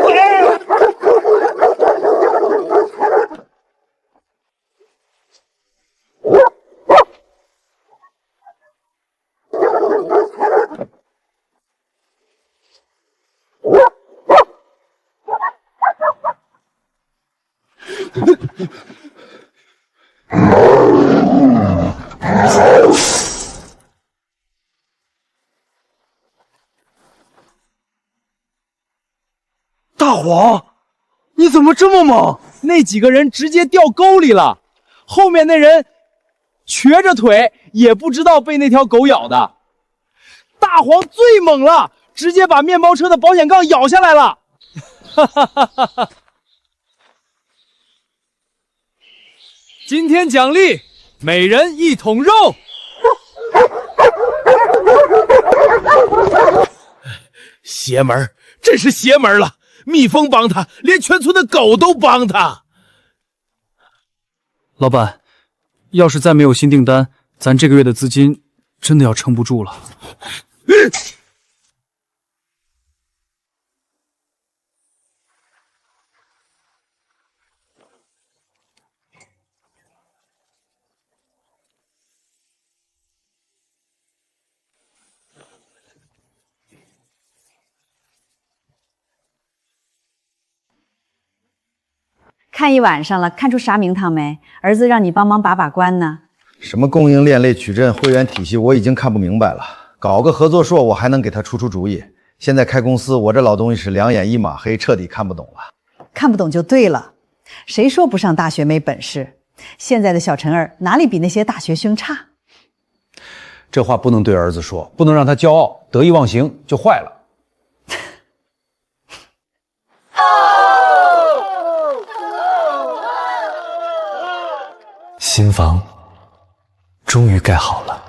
大黄，你怎么这么猛？那几个人直接掉沟里了，后面那人瘸着腿，也不知道被那条狗咬的。大黄最猛了，直接把面包车的保险杠咬下来了。哈哈哈哈哈！今天奖励每人1桶肉。邪门，真是邪门了！蜜蜂帮他，连全村的狗都帮他。老板，要是再没有新订单，咱这个月的资金真的要撑不住了。看一晚上了，看出啥名堂没？儿子让你帮忙把把关呢。什么供应链类取证会员体系，我已经看不明白了。搞个合作硕，我还能给他出主意。现在开公司，我这老东西是两眼一抹黑，彻底看不懂了。看不懂就对了，谁说不上大学没本事？现在的小陈儿哪里比那些大学生差？这话不能对儿子说，不能让他骄傲得意忘形，就坏了。新房终于盖好了。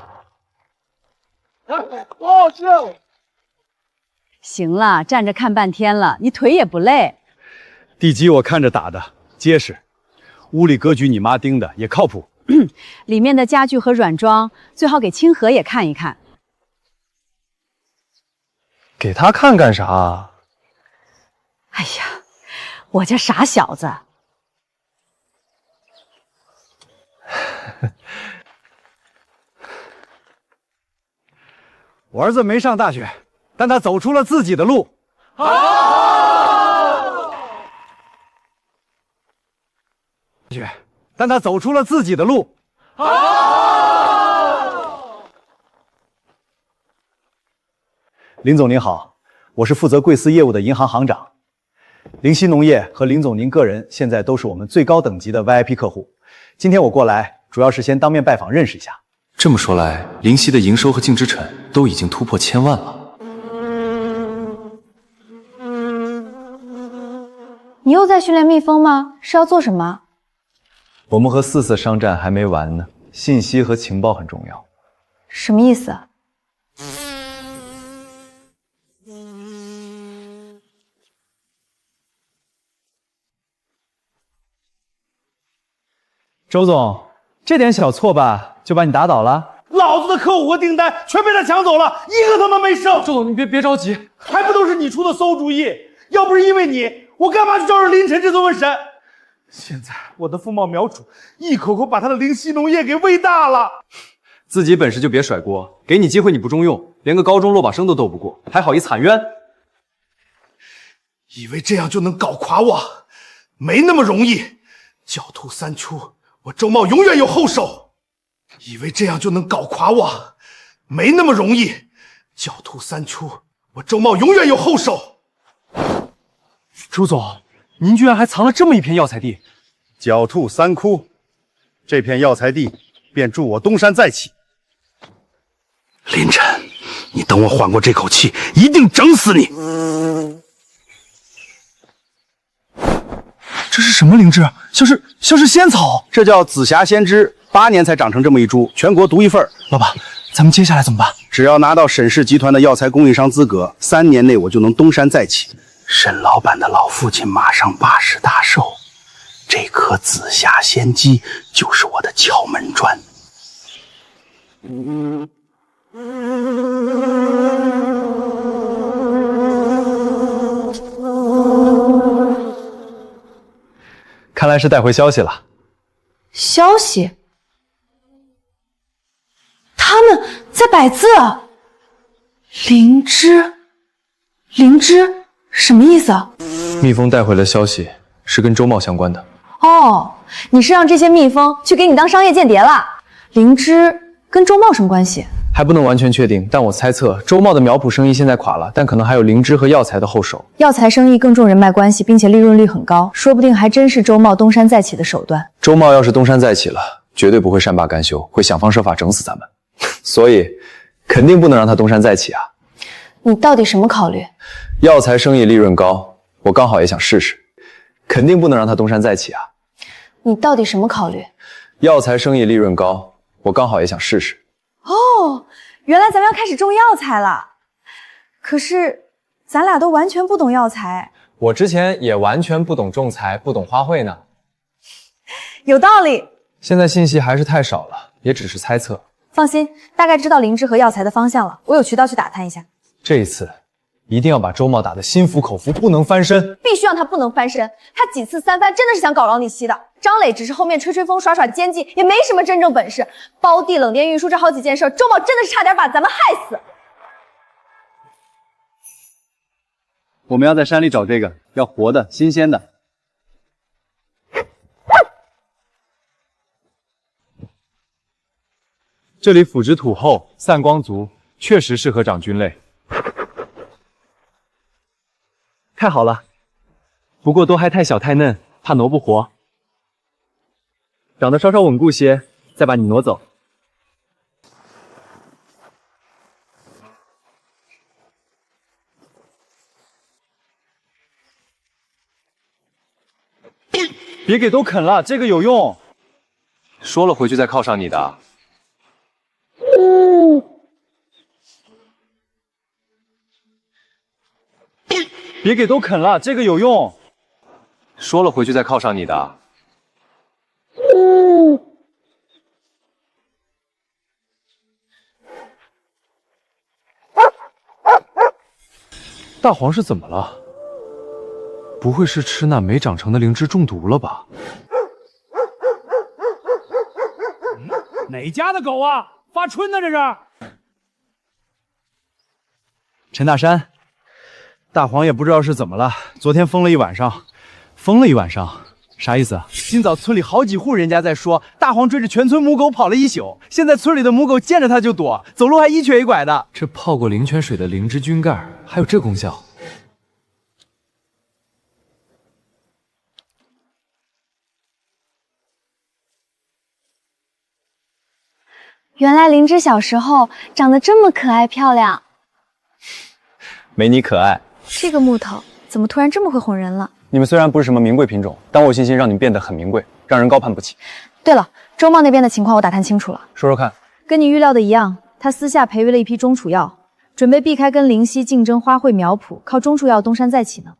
行了，站着看半天了，你腿也不累。地基我看着打的结实，屋里格局你妈盯的也靠谱。里面的家具和软装最好给清河也看一看。给他看干啥？哎呀，我这傻小子。我儿子没上大学，但他走出了自己的路。但他走出了自己的路。林总您好，我是负责贵司业务的银行行长。灵犀农业和林总您个人现在都是我们最高等级的 VIP 客户。今天我过来，主要是先当面拜访认识一下。这么说来，灵犀的营收和净资产都已经突破1000万了。你又在训练蜜蜂吗？是要做什么？我们和4次商战还没完呢，信息和情报很重要。什么意思？周总，这点小错吧，就把你打倒了？老子的客户和订单全被他抢走了，一个他妈没剩。周总，你别着急，还不都是你出的馊主意？要不是因为你，我干嘛去招惹林晨这尊瘟神？现在我的凤茂苗主一口口把他的灵犀农业给喂大了。自己本事就别甩锅，给你机会你不中用，连个高中落把生都斗不过，还好意惨冤？以为这样就能搞垮我？没那么容易。狡兔三出，我周茂永远有后手。以为这样就能搞垮我？没那么容易。狡兔三出，我周茂永远有后手。朱总，您居然还藏了这么一片药材地！狡兔三窟，这片药材地便助我东山再起。林晨，你等我缓过这口气，一定整死你！这是什么灵芝？像是仙草。这叫紫霞仙芝，8年才长成这么一株，全国独一份。老板，咱们接下来怎么办？只要拿到沈氏集团的药材供应商资格，3年内我就能东山再起。沈老板的老父亲马上80大寿，这颗紫霞仙姬就是我的敲门砖。看来是带回消息了。消息？他们在摆字。灵芝，灵芝什么意思啊？蜜蜂带回了消息，是跟周茂相关的。哦，你是让这些蜜蜂去给你当商业间谍了？灵芝跟周茂什么关系？还不能完全确定，但我猜测周茂的苗圃生意现在垮了，但可能还有灵芝和药材的后手。药材生意更重人脉关系，并且利润率很高，说不定还真是周茂东山再起的手段。周茂要是东山再起了，绝对不会善罢甘休，会想方设法整死咱们。所以，肯定不能让他东山再起啊！你到底什么考虑？药材生意利润高，我刚好也想试试，肯定不能让他东山再起啊！你到底什么考虑？药材生意利润高，我刚好也想试试。哦，原来咱们要开始种药材了。可是，咱俩都完全不懂药材。我之前也完全不懂种材，不懂花卉呢。有道理。现在信息还是太少了，也只是猜测。放心，大概知道灵芝和药材的方向了，我有渠道去打探一下。这一次，一定要把周茂打得心服口服，不能翻身。必须让他不能翻身。他几次三番真的是想搞饶你西的。张磊只是后面吹吹风、耍耍奸计，也没什么真正本事。包地、冷链运输这好几件事，周茂真的是差点把咱们害死。我们要在山里找这个，要活的、新鲜的。这里腐殖土厚，散光足，确实适合长菌类。太好了，不过都还太小太嫩，怕挪不活。长得稍稍稳固些，再把你挪走。别给都啃了，这个有用。说了回去再犒赏你的。别给都啃了，这个有用。说了回去再犒赏你的。大黄是怎么了？不会是吃那没长成的灵芝中毒了吧？哪家的狗啊？发春呢这是？陈大山，大黄也不知道是怎么了，昨天疯了一晚上。疯了一晚上，啥意思啊？今早村里好几户人家在说，大黄追着全村母狗跑了一宿，现在村里的母狗见着它就躲，走路还一瘸一拐的。这泡过灵泉水的灵芝菌盖还有这功效？原来灵芝小时候长得这么可爱漂亮。没你可爱。这个木头怎么突然这么会哄人了？你们虽然不是什么名贵品种，但我有信心让你们变得很名贵，让人高攀不起。对了，周茂那边的情况我打探清楚了。说说看。跟你预料的一样，他私下培育了一批中储药，准备避开跟灵犀竞争花卉苗圃，靠中储药东山再起呢。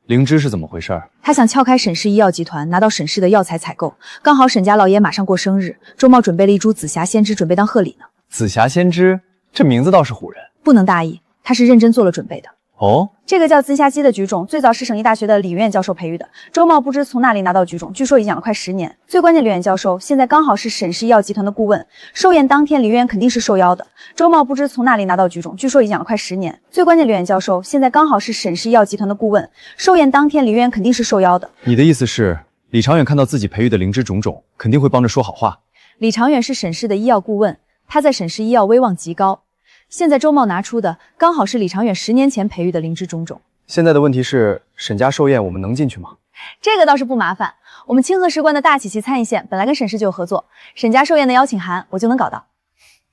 灵芝是怎么回事？他想撬开沈氏医药集团，拿到沈氏的药材采购。刚好沈家老爷马上过生日，周茂准备了一株紫霞仙芝，准备当贺礼呢。紫霞仙芝，这名字倒是唬人。不能大意，他是认真做了准备的。哦，这个叫紫霞姬的菊种，最早是省医大学的李院教授培育的。周茂不知从哪里拿到菊种，据说已养了快10年。最关键，李院教授现在刚好是沈氏医药集团的顾问。寿宴当天，李院肯定是受邀的。周茂不知从哪里拿到菊种，据说已养了快10年。最关键，李院教授现在刚好是沈氏医药集团的顾问。寿宴当天，李院肯定是受邀的。你的意思是，李长远看到自己培育的灵芝种种，肯定会帮着说好话。李长远是沈氏的医药顾问，他在沈氏医药威望极高。现在周茂拿出的刚好是李长远10年前培育的灵芝种种。现在的问题是，沈家寿宴我们能进去吗？这个倒是不麻烦，我们清河石关的大启其餐饮线本来跟沈氏就有合作，沈家寿宴的邀请函我就能搞到。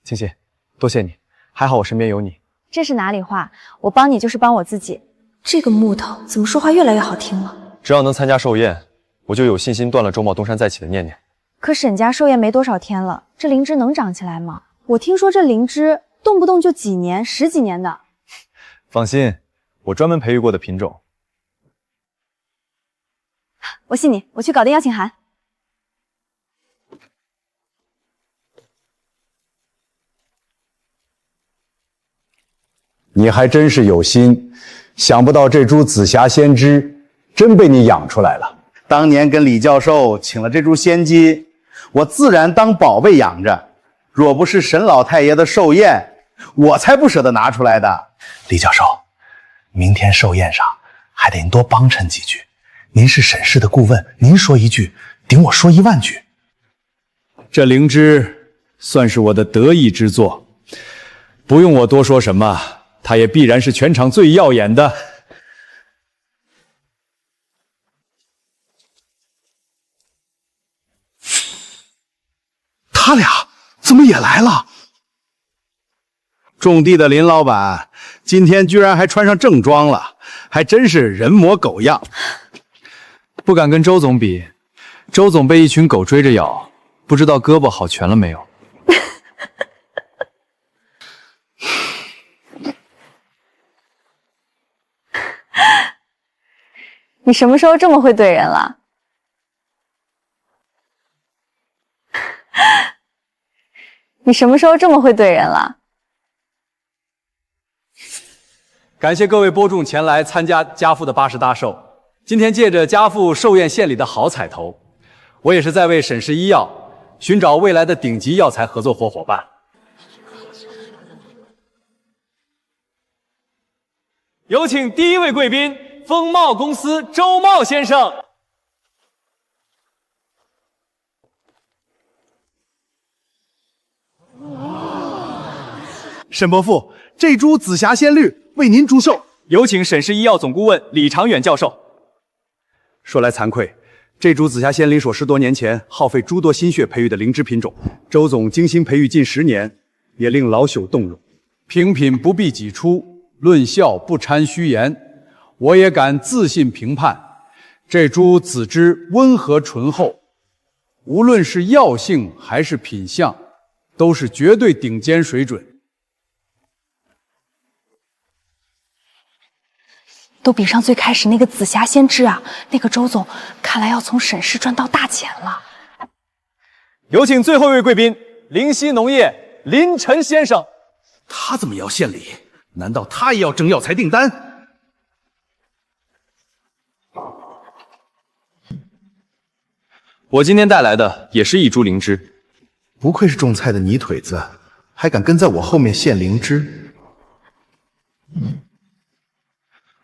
青青，多谢你，还好我身边有你。这是哪里话？我帮你就是帮我自己。这个木头怎么说话越来越好听了？只要能参加寿宴，我就有信心断了周茂东山再起的念念。可沈家寿宴没多少天了，这灵芝能长起来吗？我听说这灵芝动不动就几年、10几年的。放心，我专门培育过的品种。我信你，我去搞定邀请函。你还真是有心，想不到这株紫霞仙芝真被你养出来了。当年跟李教授请了这株仙姬，我自然当宝贝养着。若不是沈老太爷的寿宴，我才不舍得拿出来的。李教授，明天寿宴上还得您多帮衬几句。您是沈氏的顾问，您说一句，顶我说10000句。这灵芝算是我的得意之作，不用我多说什么，它也必然是全场最耀眼的。他俩怎么也来了？种地的林老板今天居然还穿上正装了，还真是人模狗样。不敢跟周总比，周总被一群狗追着咬，不知道胳膊好全了没有。你什么时候这么会怼人了？你什么时候这么会怼人了？感谢各位播种前来参加家父的80大寿。今天借着家父寿宴献礼的好彩头，我也是在为沈氏医药寻找未来的顶级药材合作伙伴。有请第一位贵宾，丰茂公司周茂先生。沈伯父，这株紫霞仙绿为您祝寿。有请沈氏医药总顾问李长远教授。说来惭愧，这株紫霞仙灵所10多年前耗费诸多心血培育的灵芝品种，周总精心培育近10年，也令老朽动容。评品不必己出，论效不掺虚言。我也敢自信评判，这株紫芝温和醇厚，无论是药性还是品相，都是绝对顶尖水准。都比上最开始那个紫霞仙芝啊！那个周总看来要从沈氏赚到大钱了。有请最后一位贵宾，灵犀农业林晨先生。他怎么也要献礼？难道他也要争药材订单？我今天带来的也是一株灵芝。不愧是种菜的泥腿子，还敢跟在我后面献灵芝。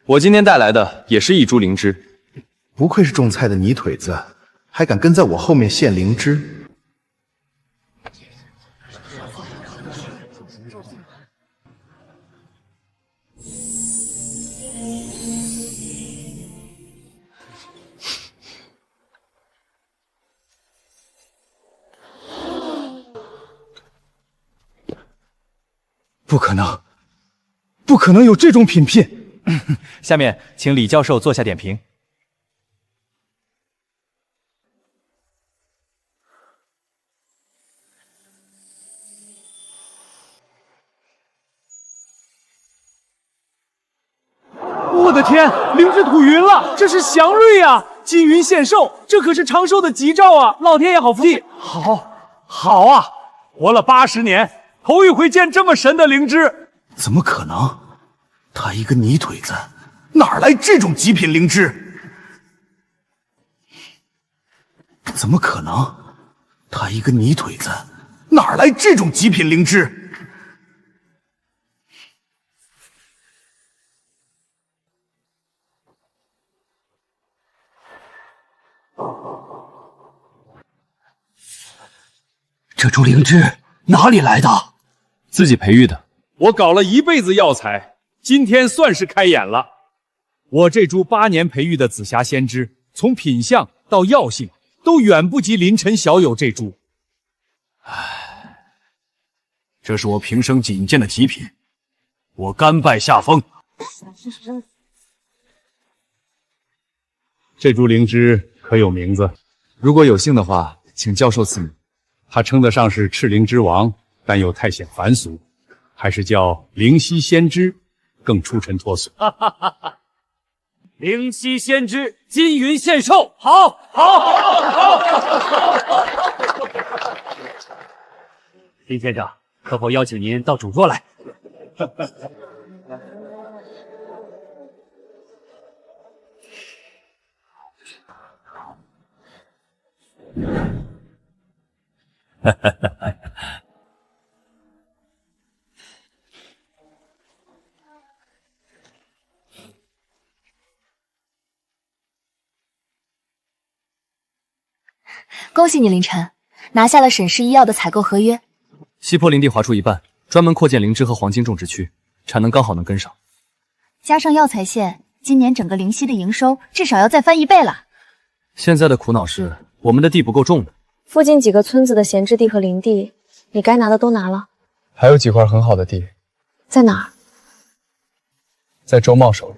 我今天带来的也是一株灵芝。不愧是种菜的泥腿子，还敢跟在我后面献灵芝。不可能，不可能有这种品品！下面请李教授做下点评。我的天，灵芝吐云了，这是祥瑞呀！金云献寿，这可是长寿的吉兆啊！老天爷好福气！好啊，活了80年，头一回见这么神的灵芝。怎么可能？他一个泥腿子，哪来这种极品灵芝？怎么可能？他一个泥腿子，哪来这种极品灵芝？这株灵芝哪里来的？自己培育的。我搞了一辈子药材，今天算是开眼了。我这株8年培育的紫霞仙芝，从品相到药性，都远不及林晨小友这株。这是我平生仅见的极品，我甘拜下风。这株灵芝可有名字？如果有幸的话，请教授赐名。它称得上是赤灵之王，但又太显凡俗，还是叫灵犀仙芝更出尘脱俗。灵犀仙芝，金云献寿，好。林先生，可否邀请您到主桌来？恭喜你，凌晨，拿下了沈氏医药的采购合约。西坡林地划出一半，专门扩建灵芝和黄金种植区，产能刚好能跟上。加上药材线，今年整个灵溪的营收至少要再翻1倍了。现在的苦恼是，我们的地不够种的。附近几个村子的闲置地和林地，你该拿的都拿了。还有几块很好的地，在哪儿？在周茂手里。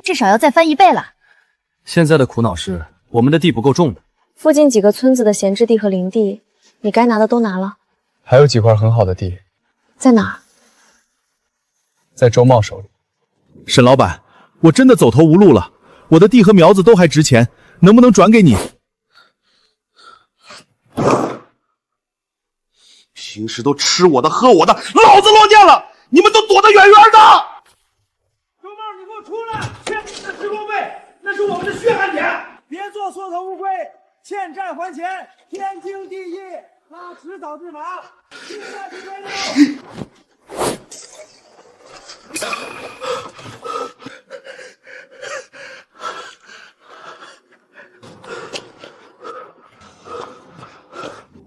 至少要再翻1倍了。现在的苦恼是，我们的地不够种的。附近几个村子的闲置地和林地，你该拿的都拿了。还有几块很好的地，在哪儿？在周茂手里。沈老板，我真的走投无路了，我的地和苗子都还值钱，能不能转给你？平时都吃我的喝我的，老子落念了，你们都躲得远远的。周茂，你给我出来！欠你的10多倍，那是我们的血汗钱，别做缩头乌龟，欠债还钱，天经地义，拉迟早治马。现在是该了。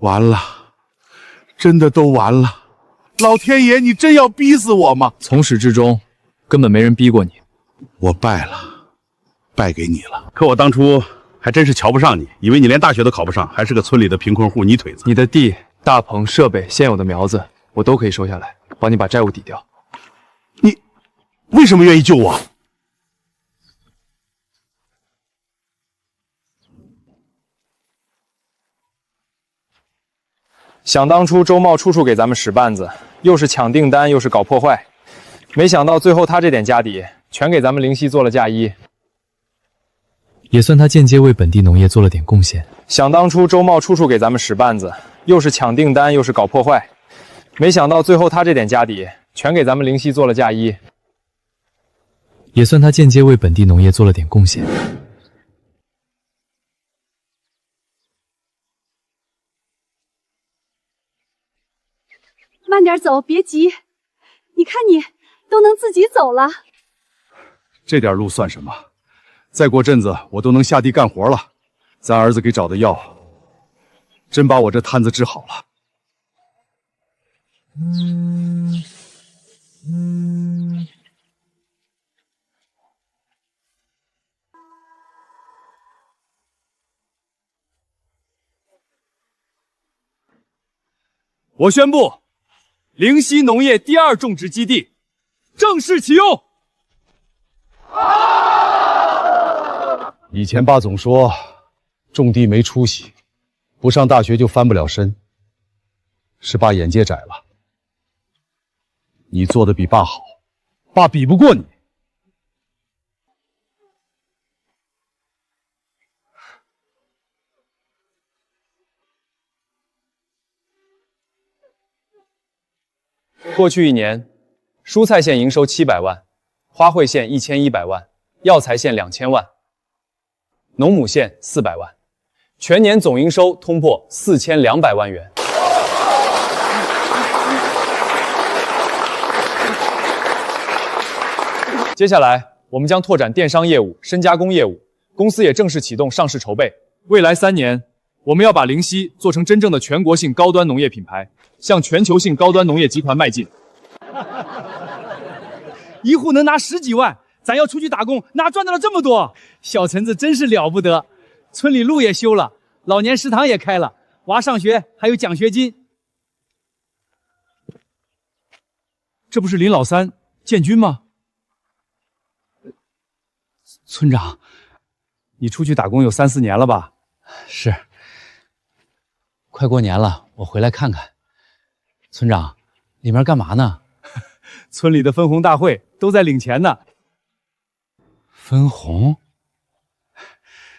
完了，真的都完了！老天爷，你真要逼死我吗？从始至终，根本没人逼过你。我败了，败给你了。可我当初还真是瞧不上你，以为你连大学都考不上，还是个村里的贫困户泥腿子。你的地、大棚、设备、现有的苗子，我都可以收下来，帮你把债务抵掉。你为什么愿意救我？想当初周茂处处给咱们使绊子，又是抢订单，又是搞破坏，没想到最后他这点家底全给咱们灵溪做了嫁衣，也算他间接为本地农业做了点贡献。想当初周茂处处给咱们使绊子，又是抢订单，又是搞破坏，没想到最后他这点家底全给咱们灵溪做了嫁衣，也算他间接为本地农业做了点贡献。慢点走，别急。你看你都能自己走了。这点路算什么？再过阵子我都能下地干活了。咱儿子给找的药，真把我这摊子治好了。我宣布，灵溪农业第2种植基地正式启用。以前爸总说，种地没出息，不上大学就翻不了身。是爸眼界窄了。你做的比爸好，爸比不过你。过去1年，蔬菜线营收700万，花卉线1100万，药材线2000万，农母线400万，全年总营收突破4200万元。接下来，我们将拓展电商业务、深加工业务，公司也正式启动上市筹备。未来3年，我们要把灵溪做成真正的全国性高端农业品牌，向全球性高端农业集团迈进。一户能拿10几万，咱要出去打工，哪赚到了这么多？小陈子真是了不得，村里路也修了，老年食堂也开了，娃上学还有奖学金。这不是林老三建军吗？村长，你出去打工有3、4年了吧？是，快过年了，我回来看看。村长，里面干嘛呢？村里的分红大会都在领钱呢。分红？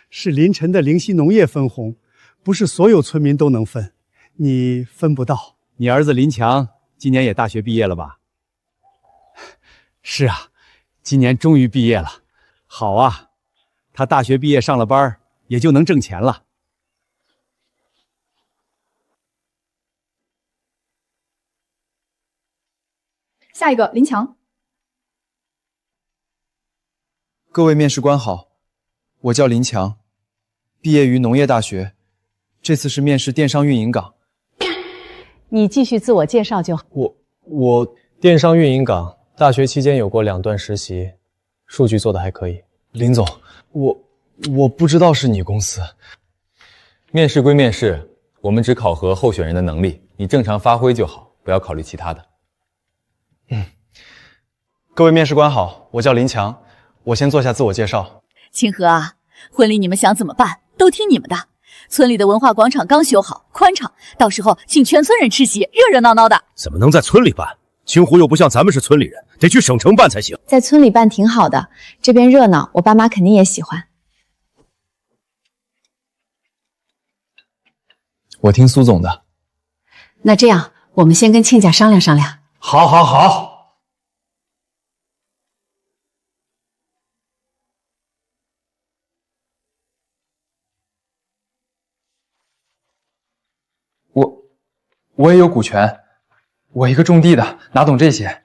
是凌晨的灵溪农业分红，不是所有村民都能分，你分不到。你儿子林强今年也大学毕业了吧？是啊，今年终于毕业了。好啊，他大学毕业上了班，也就能挣钱了。下一个林强。各位面试官好，我叫林强，毕业于农业大学，这次是面试电商运营岗。你继续自我介绍就好。我电商运营岗，大学期间有过2段实习，数据做得还可以。林总，我不知道是你公司。面试归面试，我们只考核候选人的能力，你正常发挥就好，不要考虑其他的。各位面试官好，我叫林强，我先做下自我介绍。清河啊，婚礼你们想怎么办，都听你们的。村里的文化广场刚修好，宽敞，到时候请全村人吃席，热热闹闹的。怎么能在村里办？清湖又不像咱们是村里人，得去省城办才行。在村里办挺好的，这边热闹，我爸妈肯定也喜欢。我听苏总的。那这样，我们先跟亲家商量商量。好，好，好。我也有股权，我一个种地的，哪懂这些？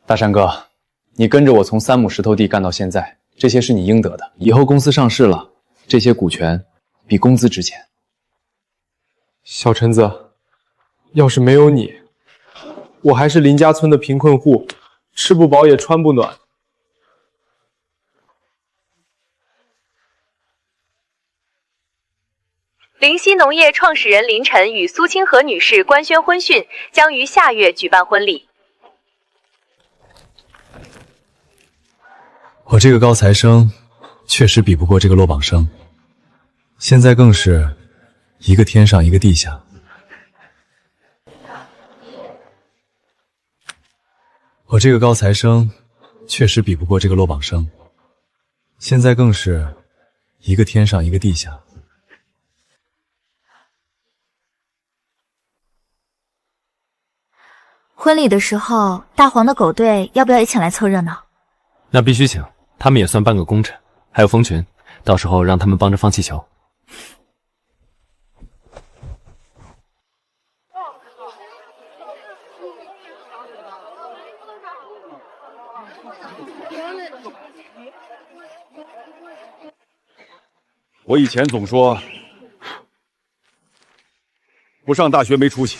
大山哥，你跟着我从3亩石头地干到现在，这些是你应得的。以后公司上市了，这些股权比工资值钱。小陈子，要是没有你，我还是林家村的贫困户，吃不饱也穿不暖。灵犀农业创始人林晨与苏清河女士官宣婚讯，将于下月举办婚礼。我这个高材生确实比不过这个落榜生，现在更是一个天上一个地下。我这个高材生确实比不过这个落榜生，现在更是一个天上一个地下。婚礼的时候，大黄的狗队要不要也请来凑热闹？那必须请，他们也算半个功臣。还有蜂群，到时候让他们帮着放气球。我以前总说不上大学没出息，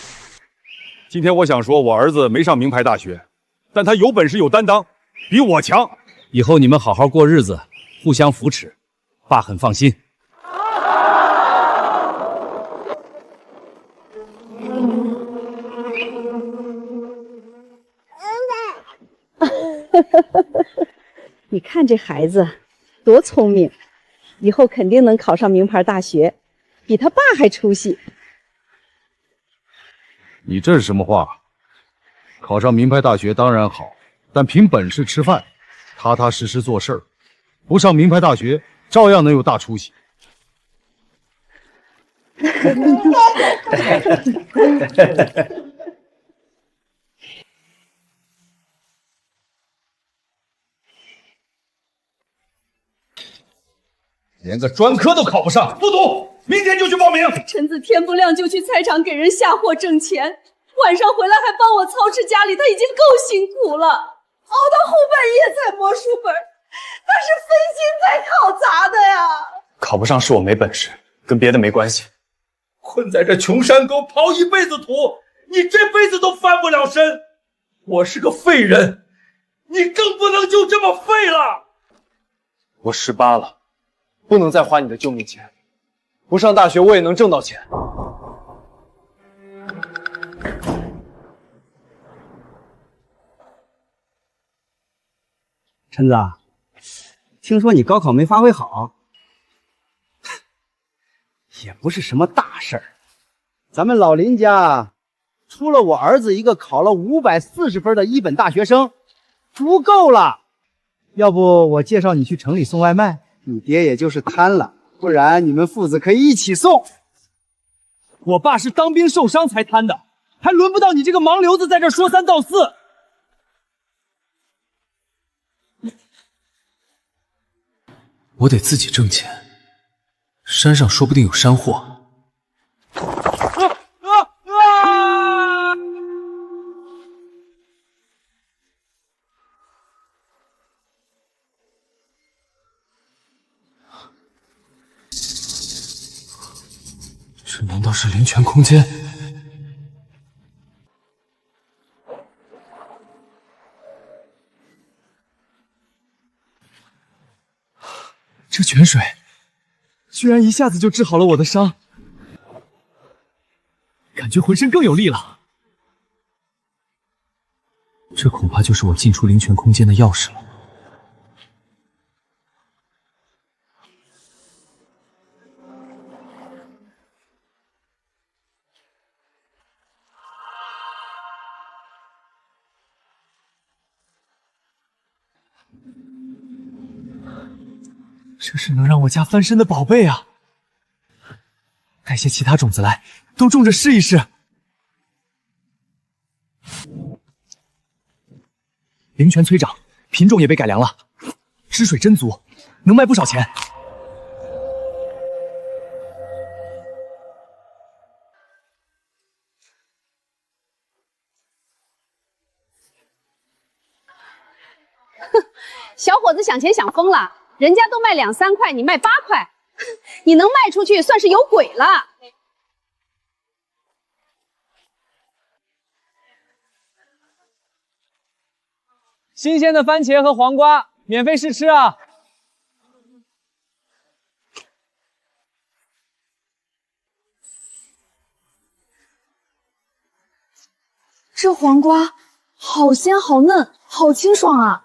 今天我想说，我儿子没上名牌大学，但他有本事有担当，比我强。以后你们好好过日子，互相扶持，爸很放心。你看这孩子多聪明，以后肯定能考上名牌大学，比他爸还出息。你这是什么话？考上名牌大学当然好，但凭本事吃饭，踏踏实实做事儿。不上名牌大学，照样能有大出息。连个专科都考不上，不读，明天就去报名。陈子天不亮就去菜场给人下货挣钱，晚上回来还帮我操持家里，他已经够辛苦了，熬到后半夜才摸书本，他是分心在考砸的呀。考不上是我没本事，跟别的没关系。混在这穷山沟刨一辈子土，你这辈子都翻不了身。我是个废人，你更不能就这么废了。我18了，不能再花你的救命钱。不上大学我也能挣到钱。陈子，听说你高考没发挥好，也不是什么大事儿。咱们老林家出了我儿子一个考了540分的一本大学生，足够了。要不我介绍你去城里送外卖，你爹也就是贪了，不然你们父子可以一起送。我爸是当兵受伤才贪的，还轮不到你这个盲流子在这说三道四。我得自己挣钱，山上说不定有山货。这难道是灵泉空间？这泉水居然一下子就治好了我的伤，感觉浑身更有力了。这恐怕就是我进出灵泉空间的钥匙了。这是能让我家翻身的宝贝啊！带些其他种子来，都种着试一试。灵泉催长，品种也被改良了，汁水真足，能卖不少钱。小伙子想钱想疯了，人家都卖2、3块，你卖8块，你能卖出去算是有鬼了。新鲜的番茄和黄瓜，免费试吃啊！这黄瓜好鲜好嫩，好清爽啊！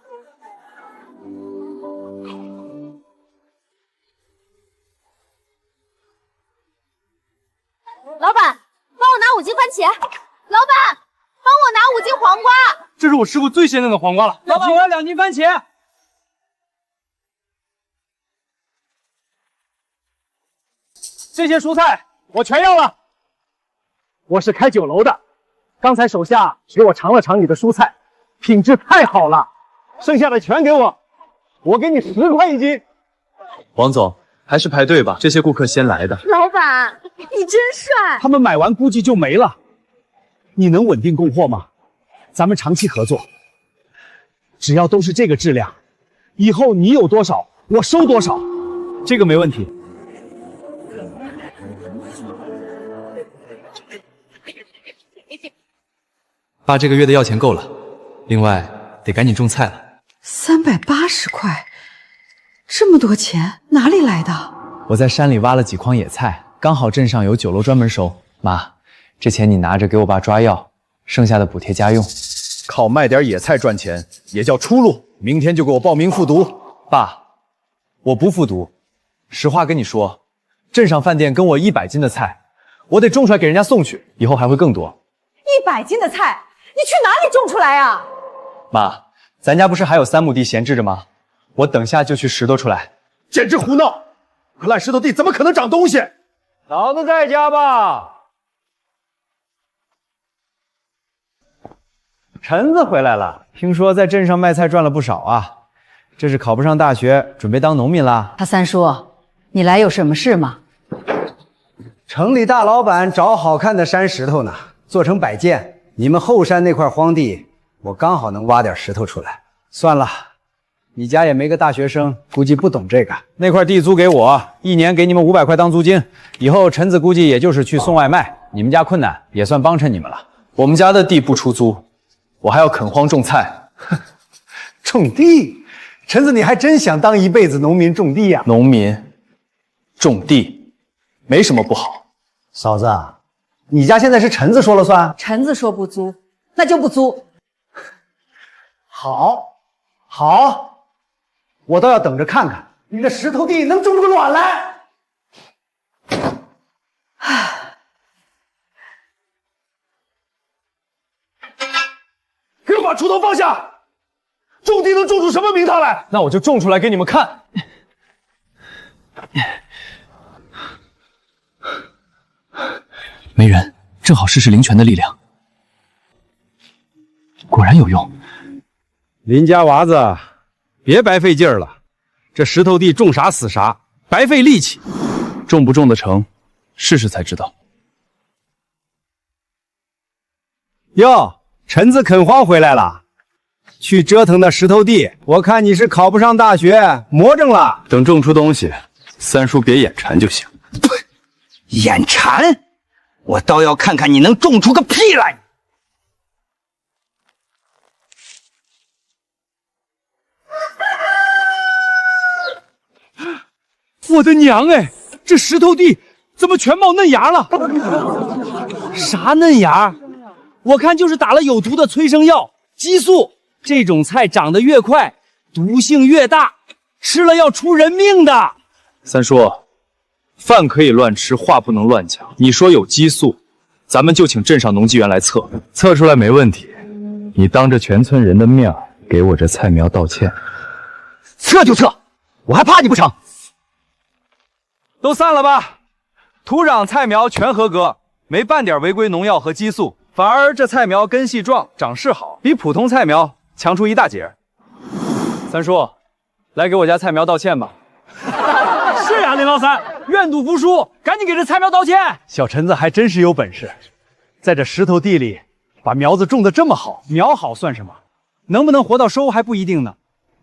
老板，帮我拿5斤番茄。老板，帮我拿5斤黄瓜。这是我吃过最鲜嫩的黄瓜了。老板，我要2斤番茄。这些蔬菜我全要了。我是开酒楼的，刚才手下给我尝了尝你的蔬菜，品质太好了，剩下的全给我，我给你10块1斤。王总，还是排队吧，这些顾客先来的。老板，你真帅！他们买完估计就没了。你能稳定供货吗？咱们长期合作，只要都是这个质量，以后你有多少我收多少。这个没问题。爸这个月的要钱够了，另外得赶紧种菜了。380块，这么多钱哪里来的？我在山里挖了几筐野菜，刚好镇上有酒楼专门收。妈，这钱你拿着给我爸抓药，剩下的补贴家用。靠卖点野菜赚钱也叫出路。明天就给我报名复读。爸，我不复读。实话跟你说，镇上饭店跟我100斤的菜，我得种出来给人家送去，以后还会更多。100斤的菜，你去哪里种出来啊？妈，咱家不是还有3亩地闲置着吗？我等下就去拾掇出来。简直胡闹！可烂石头地怎么可能长东西？老子在家吧。陈子回来了，听说在镇上卖菜赚了不少啊。这是考不上大学，准备当农民啦。他三叔，你来有什么事吗？城里大老板找好看的山石头呢，做成摆件。你们后山那块荒地，我刚好能挖点石头出来。算了，你家也没个大学生，估计不懂这个。那块地租给我，1年给你们500块当租金。以后陈子估计也就是去送外卖，你们家困难也算帮衬你们了。我们家的地不出租，我还要垦荒种菜。种地？陈子，你还真想当一辈子农民种地呀？农民种地没什么不好。嫂子，你家现在是陈子说了算？陈子说不租，那就不租。好，好，我倒要等着看看你的石头地能种出个卵来。给我把锄头放下！种地能种出什么名堂来？那我就种出来给你们看。没人，正好试试灵泉的力量。果然有用。林家娃子，别白费劲儿了，这石头地种啥死啥，白费力气。种不种得成，试试才知道。哟，陈子垦荒回来了，去折腾那石头地，我看你是考不上大学，魔怔了。等种出东西，三叔别眼馋就行。眼馋，我倒要看看你能种出个屁来！我的娘哎，这石头地怎么全冒嫩芽了？啥嫩芽？我看就是打了有毒的催生药、激素。这种菜长得越快，毒性越大，吃了要出人命的。三叔，饭可以乱吃，话不能乱讲。你说有激素，咱们就请镇上农技园来测，测出来没问题，你当着全村人的面给我这菜苗道歉。测就测，我还怕你不成？都散了吧！土壤、菜苗全合格，没半点违规农药和激素，反而这菜苗根系壮，长势好，比普通菜苗强出一大截。三叔，来给我家菜苗道歉吧。是呀，林老三，愿赌服输，赶紧给这菜苗道歉。小陈子还真是有本事，在这石头地里把苗子种得这么好。苗好算什么？能不能活到收还不一定呢。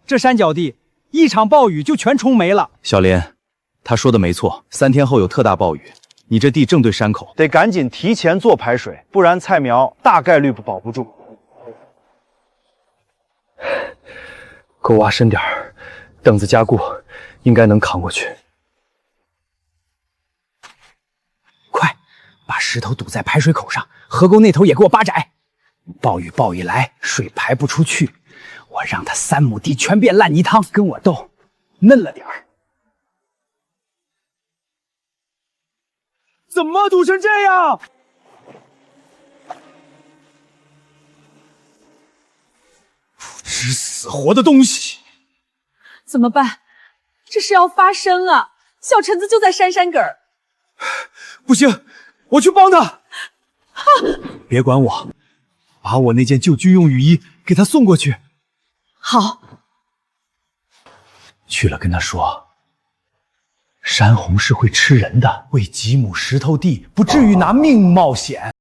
这山脚地，一场暴雨就全冲没了。小林，他说的没错，3天后有特大暴雨，你这地正对山口，得赶紧提前做排水，不然菜苗大概率保不住。够挖深点儿，凳子加固，应该能扛过去。快，把石头堵在排水口上，河沟那头也给我扒窄。暴雨来，水排不出去，我让他3亩地全变烂泥汤，跟我斗，嫩了点儿。怎么堵成这样？不知死活的东西！怎么办？这是要发生啊！小陈子就在山根儿。不行，我去帮他。别管我，把我那件旧军用雨衣给他送过去。好。去了跟他说，山洪是会吃人的，为几亩石头地，不至于拿命冒险。